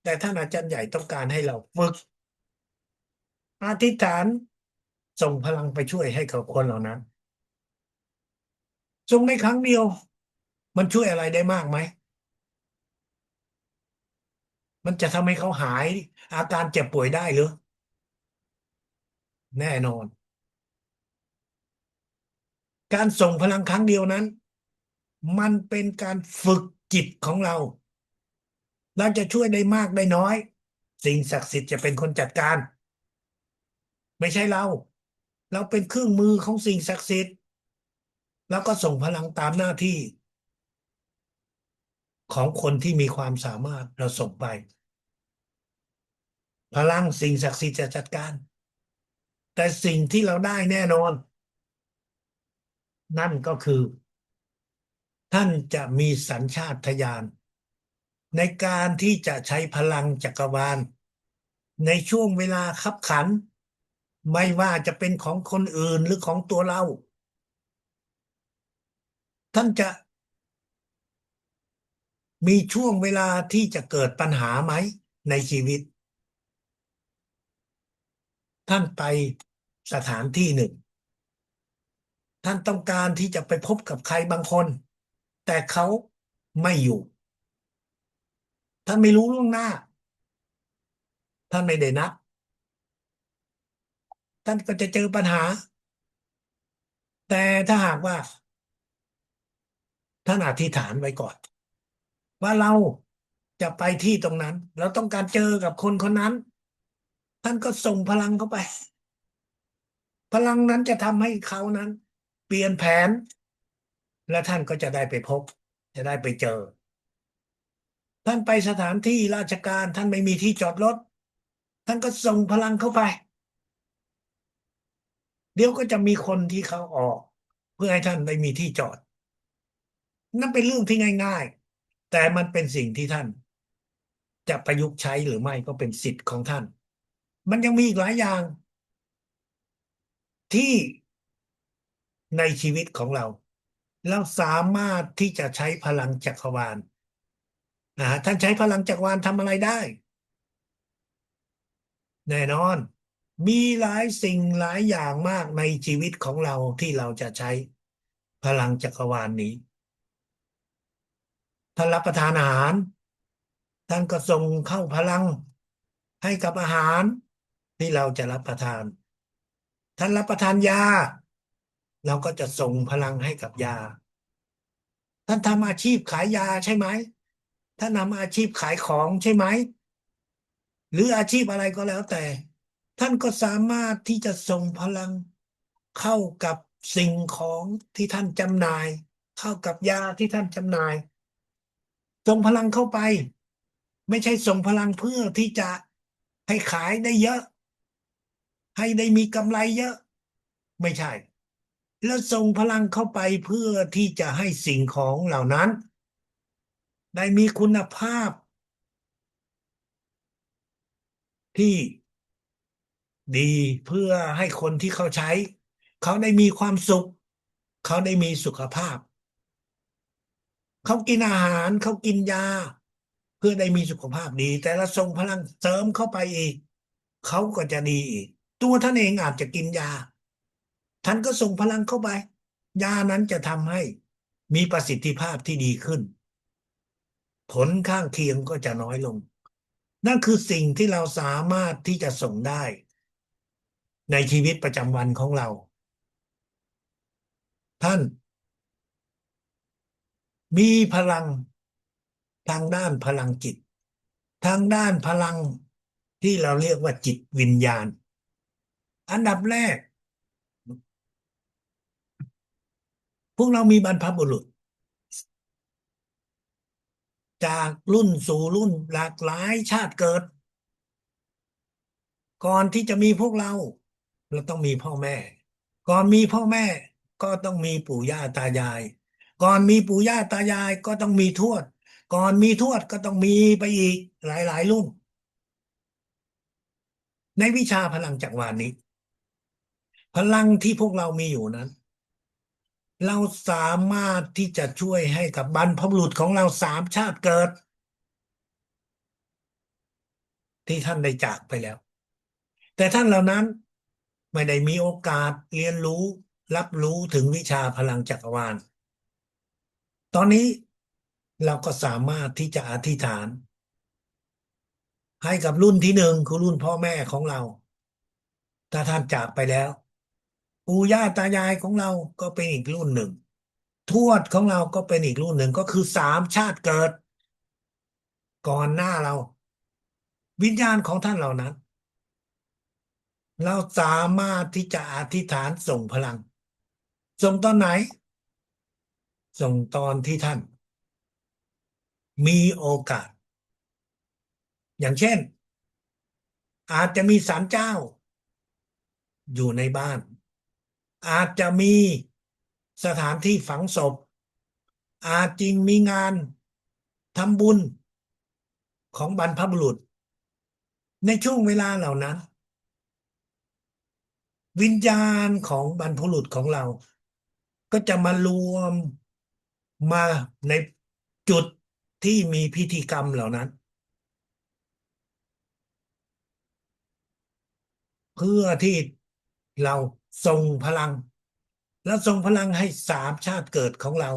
แต่ท่านอาจารย์ใหญ่ต้องการให้เราฝึกอธิษฐานส่งพลังไปช่วยให้กับคนเหล่านั้นส่งในครั้งเดียวมันช่วยอะไรได้มากไหมมันจะทำให้เขาหายอาการเจ็บป่วยได้หรือแน่นอนการส่งพลังครั้งเดียวนั้นมันเป็นการฝึกจิตของเราเราจะช่วยได้มากได้น้อยสิ่งศักดิ์สิทธิ์จะเป็นคนจัดการไม่ใช่เราเป็นเครื่องมือของสิ่งศักดิ์สิทธิ์แล้วก็ส่งพลังตามหน้าที่ของคนที่มีความสามารถเราส่งไปพลังสิ่งศักดิ์สิทธิ์จะจัดการแต่สิ่งที่เราได้แน่นอนนั่นก็คือท่านจะมีสัญชาตญาณในการที่จะใช้พลังจักรวาลในช่วงเวลาคับขันไม่ว่าจะเป็นของคนอื่นหรือของตัวเราท่านจะมีช่วงเวลาที่จะเกิดปัญหาไหมในชีวิตท่านไปสถานที่หนึ่งท่านต้องการที่จะไปพบกับใครบางคนแต่เขาไม่อยู่ท่านไม่รู้ล่วงหน้าท่านไม่ได้นัดท่านก็จะเจอปัญหาแต่ถ้าหากว่าท่านอธิษฐานไว้ก่อนว่าเราจะไปที่ตรงนั้นเราต้องการเจอกับคนคนนั้นท่านก็ส่งพลังเข้าไปพลังนั้นจะทำให้เขานั้นเปลี่ยนแผนและท่านก็จะได้ไปพบจะได้ไปเจอท่านไปสถานที่ราชการท่านไม่มีที่จอดรถท่านก็ส่งพลังเข้าไปเดี๋ยวก็จะมีคนที่เขาออกเพื่อให้ท่านได้มีที่จอดนั่นเป็นเรื่องที่ง่ายๆแต่มันเป็นสิ่งที่ท่านจะประยุกต์ใช้หรือไม่ก็เป็นสิทธิ์ของท่านมันยังมีอีกหลายอย่างที่ในชีวิตของเราเราสามารถที่จะใช้พลังจักรวาลท่านใช้พลังจักรวาลทำอะไรได้แน่นอนมีหลายสิ่งหลายอย่างมากในชีวิตของเราที่เราจะใช้พลังจักรวาลนี้ท่านรับประทานอาหารท่านก็ส่งเข้าพลังให้กับอาหารที่เราจะรับประทานท่านรับประทานยาเราก็จะส่งพลังให้กับยาท่านทำอาชีพขายยาใช่ไหมท่านทำอาชีพขายของใช่ไหม หรืออาชีพอะไรก็แล้วแต่ท่านก็สามารถที่จะส่งพลังเข้ากับสิ่งของที่ท่านจำหน่ายเข้ากับยาที่ท่านจำหน่ายส่งพลังเข้าไปไม่ใช่ส่งพลังเพื่อที่จะให้ขายได้เยอะให้ได้มีกำไรเยอะไม่ใช่แล้วส่งพลังเข้าไปเพื่อที่จะให้สิ่งของเหล่านั้นได้มีคุณภาพที่ดีเพื่อให้คนที่เขาใช้เขาได้มีความสุขเขาได้มีสุขภาพเขากินอาหารเขากินยา เพื่อได้มีสุขภาพดีแต่ละส่งพลังเสริมเข้าไปอีกเขาก็จะดีอีกตัวท่านเองอาจจะกินยาท่านก็ส่งพลังเข้าไปยานั้นจะทำให้มีประสิทธิภาพที่ดีขึ้นผลข้างเคียงก็จะน้อยลงนั่นคือสิ่งที่เราสามารถที่จะส่งได้ในชีวิตประจำวันของเราท่านมีพลังทางด้านพลังจิตทางด้านพลังที่เราเรียกว่าจิตวิญญาณอันดับแรกพวกเรามีบรรพบุรุษจากรุ่นสู่รุ่นหลากหลายชาติเกิดก่อนที่จะมีพวกเราต้องมีพ่อแม่ก่อนมีพ่อแม่ก็ต้องมีปู่ย่าตายายก่อนมีปู่ย่าตายายก็ต้องมีทวดก่อนมีทวดก็ต้องมีไปอีกหลายๆรุ่นในวิชาพลังจักรวาลนี้พลังที่พวกเรามีอยู่นั้นเราสามารถที่จะช่วยให้กับบรรพบุรุษของเรา3 ชาติเกิดที่ท่านได้จากไปแล้วแต่ท่านเหล่านั้นไม่ได้มีโอกาสเรียนรู้รับรู้ถึงวิชาพลังจักรวาลตอนนี้เราก็สามารถที่จะอธิษฐานให้กับรุ่นที่1คือรุ่นพ่อแม่ของเราถ้าท่านจากไปแล้วปู่ย่าตายายของเราก็เป็นอีกรุ่นหนึ่งทวดของเราก็เป็นอีกรุ่นหนึ่งก็คือ3 ชาติเกิดก่อนหน้าเราวิญญาณของท่านเหล่านั้นเราสามารถที่จะอธิษฐานส่งพลังส่งตอนไหนส่งตอนที่ท่านมีโอกาสอย่างเช่นอาจจะมีศาลเจ้าอยู่ในบ้านอาจจะมีสถานที่ฝังศพอาจจริงมีงานทำบุญของบรรพบุรุษในช่วงเวลาเหล่านั้นวิญญาณของบรรพบุรุษของเราก็จะมารวมมาในจุดที่มีพิธีกรรมเหล่านั้นเพื่อที่เราส่งพลังและส่งพลังให้3 ชาติเกิดของเรา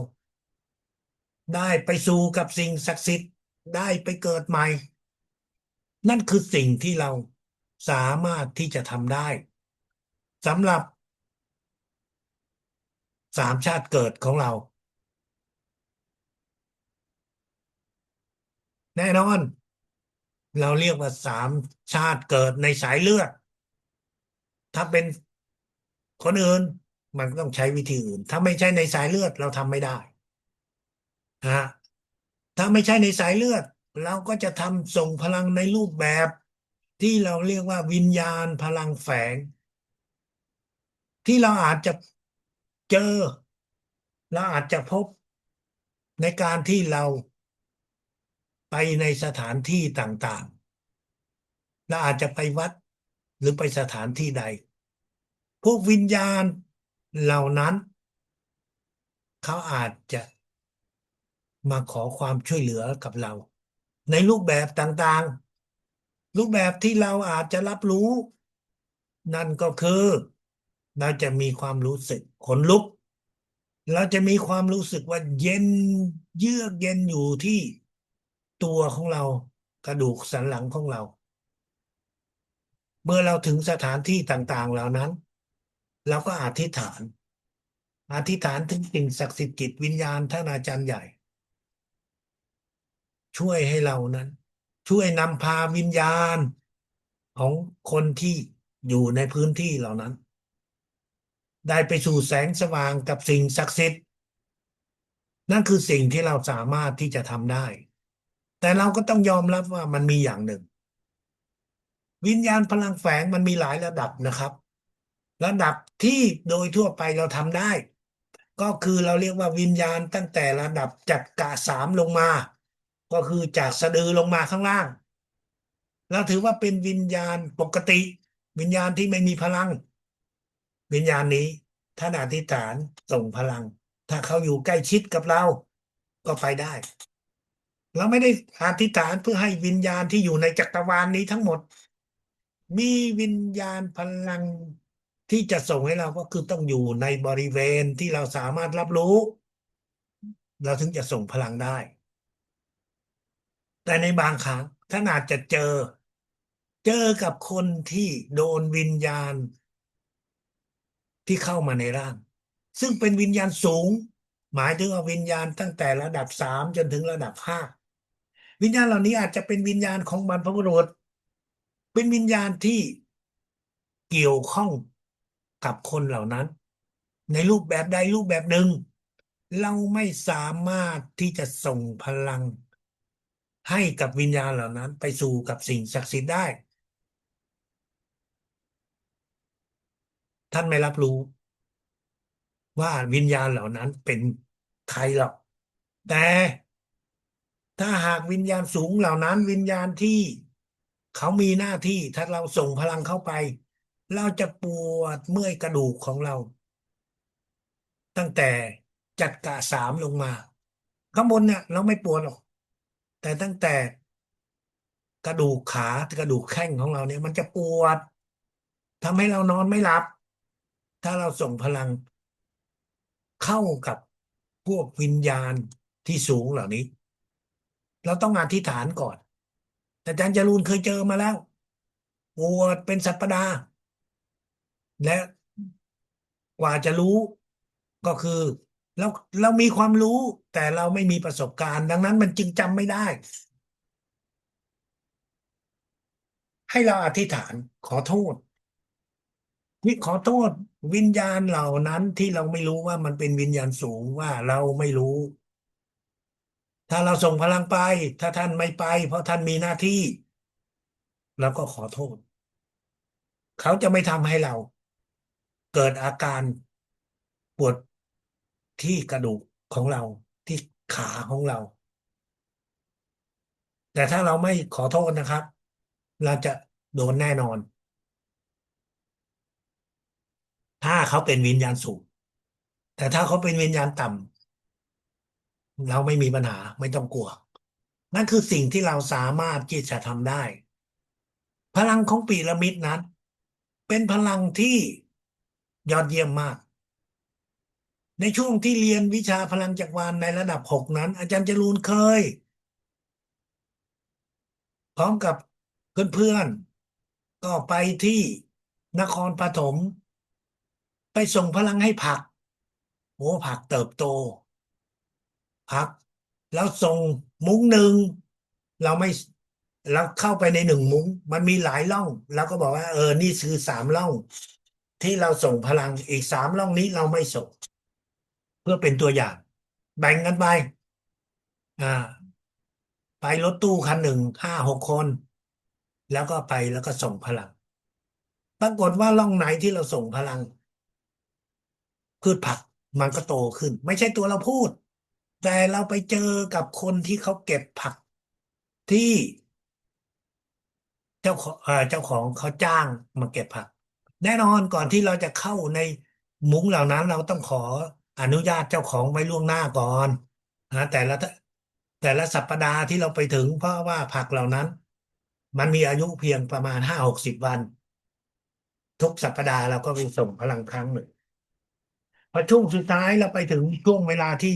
ได้ไปสู่กับสิ่งศักดิ์สิทธิ์ได้ไปเกิดใหม่นั่นคือสิ่งที่เราสามารถที่จะทำได้สำหรับ3 ชาติเกิดของเราแน่นอนเราเรียกว่า3 ชาติเกิดในสายเลือดถ้าเป็นคนอื่นมันก็ต้องใช้วิธีอื่นถ้าไม่ใช่ในสายเลือดเราทำไม่ได้ฮะถ้าไม่ใช่ในสายเลือดเราก็จะทำส่งพลังในรูปแบบที่เราเรียกว่าวิญญาณพลังแฝงที่เราอาจจะเจอเราอาจจะพบในการที่เราไปในสถานที่ต่างๆเราอาจจะไปวัดหรือไปสถานที่ใดพวกวิญญาณเหล่านั้นเขาอาจจะมาขอความช่วยเหลือกับเราในรูปแบบต่างๆรูปแบบที่เราอาจจะรับรู้นั่นก็คือเราจะมีความรู้สึกขนลุกเราจะมีความรู้สึกว่าเย็นเยือกเย็นอยู่ที่ตัวของเรากระดูกสันหลังของเราเมื่อเราถึงสถานที่ต่างๆเหล่านั้นเราก็อธิษฐานถึงสิ่งศักดิ์สิทธิ์จิตวิญญาณท่านอาจารย์ใหญ่ช่วยให้เรานั้นช่วยนำพาวิญญาณของคนที่อยู่ในพื้นที่เหล่านั้นได้ไปสู่แสงสว่างกับสิ่งศักดิ์สิทธิ์นั่นคือสิ่งที่เราสามารถที่จะทำได้แต่เราก็ต้องยอมรับว่ามันมีอย่างหนึ่งวิญญาณพลังแฝงมันมีหลายระดับนะครับระดับที่โดยทั่วไปเราทำได้ก็คือเราเรียกว่าวิญญาณตั้งแต่ระดับจักระ3ลงมาก็คือจากสะดือลงมาข้างล่างเราถือว่าเป็นวิญญาณปกติวิญญาณที่ไม่มีพลังวิญญาณนี้ท่านอธิษฐานส่งพลังถ้าเขาอยู่ใกล้ชิดกับเราก็ไปได้ เราไม่ได้อธิษฐานเพื่อให้วิญญาณที่อยู่ในจักรวาลนี้ทั้งหมดมีวิญญาณพลังที่จะส่งให้เราก็คือต้องอยู่ในบริเวณที่เราสามารถรับรู้เราถึงจะส่งพลังได้แต่ในบางครั้งท่านอาจจะเจอกับคนที่โดนวิญญาณที่เข้ามาในร่างซึ่งเป็นวิญญาณสูงหมายถึงว่าวิญญาณตั้งแต่ระดับ3จนถึงระดับ5วิญญาณเหล่านี้อาจจะเป็นวิญญาณของบรรพบุรุษเป็นวิญญาณที่เกี่ยวข้องกับคนเหล่านั้นในรูปแบบใดรูปแบบหนึ่งเราไม่สามารถที่จะส่งพลังให้กับวิญญาณเหล่านั้นไปสู่กับสิ่งศักดิ์สิทธิ์ได้ท่านไม่รับรู้ว่าวิญญาณเหล่านั้นเป็นใครหรอกแต่ถ้าหากวิญญาณสูงเหล่านั้นวิญญาณที่เขามีหน้าที่ถ้าเราส่งพลังเข้าไปเราจะปวดเมื่อยกระดูกของเราตั้งแต่จัดกะ3ลงมาข้างบนเนี่ยเราไม่ปวดหรอกแต่ตั้งแต่กระดูกขากระดูกแข้งของเราเนี่ยมันจะปวดทำให้เรานอนไม่หลับถ้าเราส่งพลังเข้ากับพวกวิญญาณที่สูงเหล่านี้เราต้องอธิษฐานก่อนแต่อาจารย์จรูนเคยเจอมาแล้วปวดเป็นสัปดาห์และกว่าจะรู้ก็คือเราเรามีความรู้แต่เราไม่มีประสบการณ์ดังนั้นมันจึงจำไม่ได้ให้เราอธิษฐานขอโทษนี่ขอโทษวิญญาณเหล่านั้นที่เราไม่รู้ว่ามันเป็นวิญญาณสูงว่าเราไม่รู้ถ้าเราส่งพลังไปถ้าท่านไม่ไปเพราะท่านมีหน้าที่เราก็ขอโทษเขาจะไม่ทำให้เราเกิดอาการปวดที่กระดูกของเราที่ขาของเราแต่ถ้าเราไม่ขอโทษนะครับเราจะโดนแน่นอนถ้าเขาเป็นวิญญาณสูงแต่ถ้าเขาเป็นวิญญาณต่ำเราไม่มีปัญหาไม่ต้องกลัวนั่นคือสิ่งที่เราสามารถที่จะทำได้พลังของพีระมิดนั้นเป็นพลังที่ยอดเยี่ยมมากในช่วงที่เรียนวิชาพลังจักรวาลในระดับ6นั้นอาจารย์จรูนเคยพร้อมกับเพื่อนๆก็ไปที่นครปฐมไปส่งพลังให้ผักโอ้ผักเติบโตผักแล้วส่งมุ้งหนึ่งเราไม่เราเข้าไปใน1 มุ้งมันมีหลายร่องเราก็บอกว่านี่คือ3 ร่องที่เราส่งพลังอีก3 ร่องนี้เราไม่ส่งเพื่อเป็นตัวอย่างแบ่งกันไปอ่าไปรถตู้คันหนึ่ง5-6 คนแล้วก็ไปแล้วก็ส่งพลังปรากฏว่าร่องไหนที่เราส่งพลังพืชผักมันก็โตขึ้นไม่ใช่ตัวเราพูดแต่เราไปเจอกับคนที่เขาเก็บผักที่เจ้าของเขาจ้างมาเก็บผักแน่นอนก่อนที่เราจะเข้าในมุ้งเหล่านั้นเราต้องขออนุญาตเจ้าของไว้ล่วงหน้าก่อนนะแต่ละสัปดาห์ที่เราไปถึงเพราะว่าผักเหล่านั้นมันมีอายุเพียงประมาณ50-60 วันทุกสัปดาห์เราก็ไปส่งพลังครั้งหนึ่งพอช่วงสุดท้ายเราไปถึงช่วงเวลาที่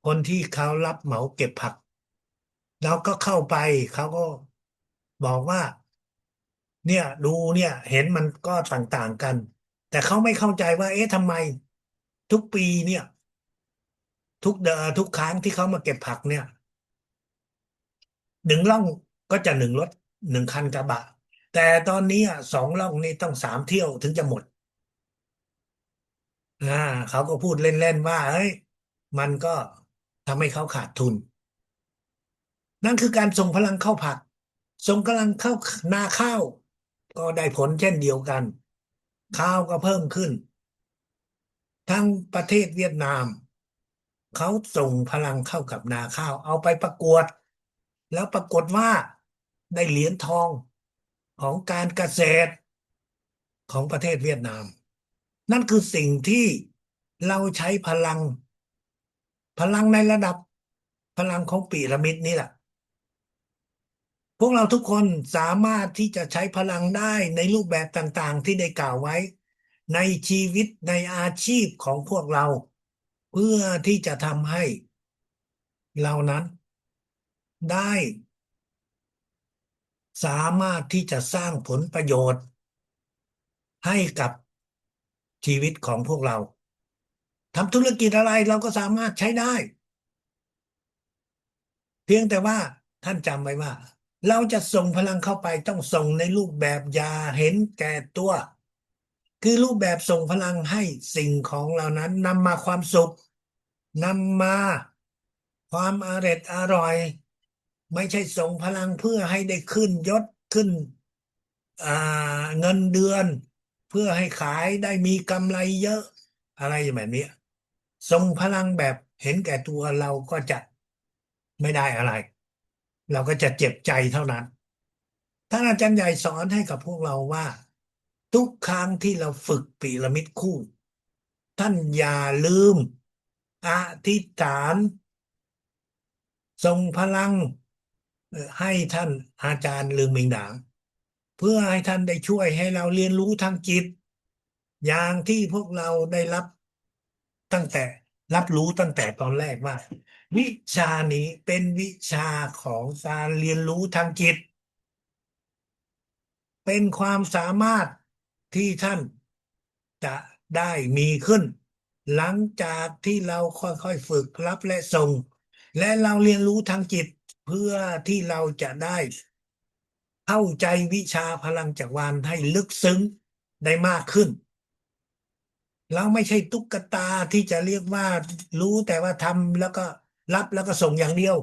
คนที่เขารับเหมาเก็บผักเราก็เข้าไปเขาก็บอกว่าเนี่ยดูเนี่ยเห็นมันก็ต่างๆกันแต่เขาไม่เข้าใจว่าเอ๊ะทำไมทุกปีเนี่ยทุกครั้งที่เขามาเก็บผักเนี่ย1 ร่องก็จะ1 รถ1 คันกระบะแต่ตอนนี้2 ร่องนี่ต้อง3 เที่ยวถึงจะหมดอ่าเขาก็พูดเล่นๆว่าเฮ้ยมันก็ทำให้เขาขาดทุนนั่นคือการส่งพลังเข้าผักส่งกำลังเข้านาข้าวก็ได้ผลเช่นเดียวกันข้าวก็เพิ่มขึ้นทั้งประเทศเวียดนามเขาส่งพลังเข้ากับนาข้าวเอาไปประกวดแล้วปรากฏว่าได้เหรียญทองของการเกษตรของประเทศเวียดนามนั่นคือสิ่งที่เราใช้พลังในระดับ พลังของพีระมิดนี่แหละพวกเราทุกคนสามารถที่จะใช้พลังได้ในรูปแบบต่างๆที่ได้กล่าวไว้ในชีวิตในอาชีพของพวกเราเพื่อที่จะทำให้เรานั้นได้สามารถที่จะสร้างผลประโยชน์ให้กับชีวิตของพวกเราทำธุรกิจอะไรเราก็สามารถใช้ได้ เพียงแต่ว่าท่านจำไว้ว่าเราจะส่งพลังเข้าไปต้องส่งในรูปแบบอย่าเห็นแก่ตัวคือรูปแบบส่งพลังให้สิ่งของเหล่านั้นนำมาความสุขนำมาความอร่อยไม่ใช่ส่งพลังเพื่อให้ได้ขึ้นยศขึ้นอ่าเงินเดือนเพื่อให้ขายได้มีกำไรเยอะอะไรอย่างแบบนี้ส่งพลังแบบเห็นแก่ตัวเราก็จะไม่ได้อะไร เราก็จะเจ็บใจเท่านั้นท่านอาจารย์ใหญ่สอนให้กับพวกเราว่าทุกครั้งที่เราฝึกพีระมิดคู่ท่านอย่าลืมอธิษฐานส่งพลังให้ท่านอาจารย์ลือมิงหนางเพื่อให้ท่านได้ช่วยให้เราเรียนรู้ทางจิตอย่างที่พวกเราได้รับตั้งแต่รับรู้ตั้งแต่ตอนแรกว่าวิชานี้เป็นวิชาของการเรียนรู้ทางจิต เป็นความสามารถที่ท่านจะได้มีขึ้นหลังจากที่เราค่อยๆฝึกรับและส่งและเราเรียนรู้ทางจิตเพื่อที่เราจะได้เข้าใจวิชาพลังจักรวาลให้ลึกซึ้งได้มากขึ้น เราไม่ใช่ตุ๊กตาที่จะเรียกว่ารู้แต่ว่าทำแล้วก็รับแล้วก็ส่งอย่างเดียว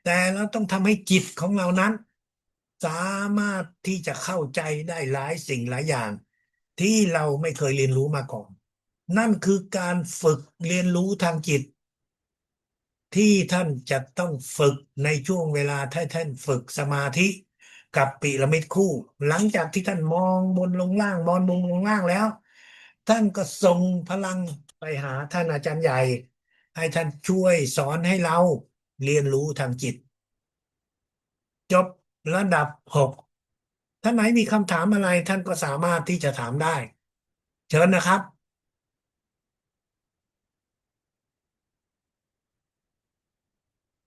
แต่เราต้องทำให้จิตของเรานั้นสามารถที่จะเข้าใจได้หลายสิ่งหลายอย่างที่เราไม่เคยเรียนรู้มาก่อนนั่นคือการฝึกเรียนรู้ทางจิต ที่ท่านจะต้องฝึกในช่วงเวลาที่ท่านฝึกสมาธิกับพีระมิดคู่หลังจากที่ท่านมองบนลงล่างมองบนลงล่างแล้วท่านก็ส่งพลังไปหาท่านอาจารย์ใหญ่ให้ท่านช่วยสอนให้เราเรียนรู้ทางจิตจบระดับ6ท่านไหนมีคำถามอะไรท่านก็สามารถที่จะถามได้เชิญนะครับ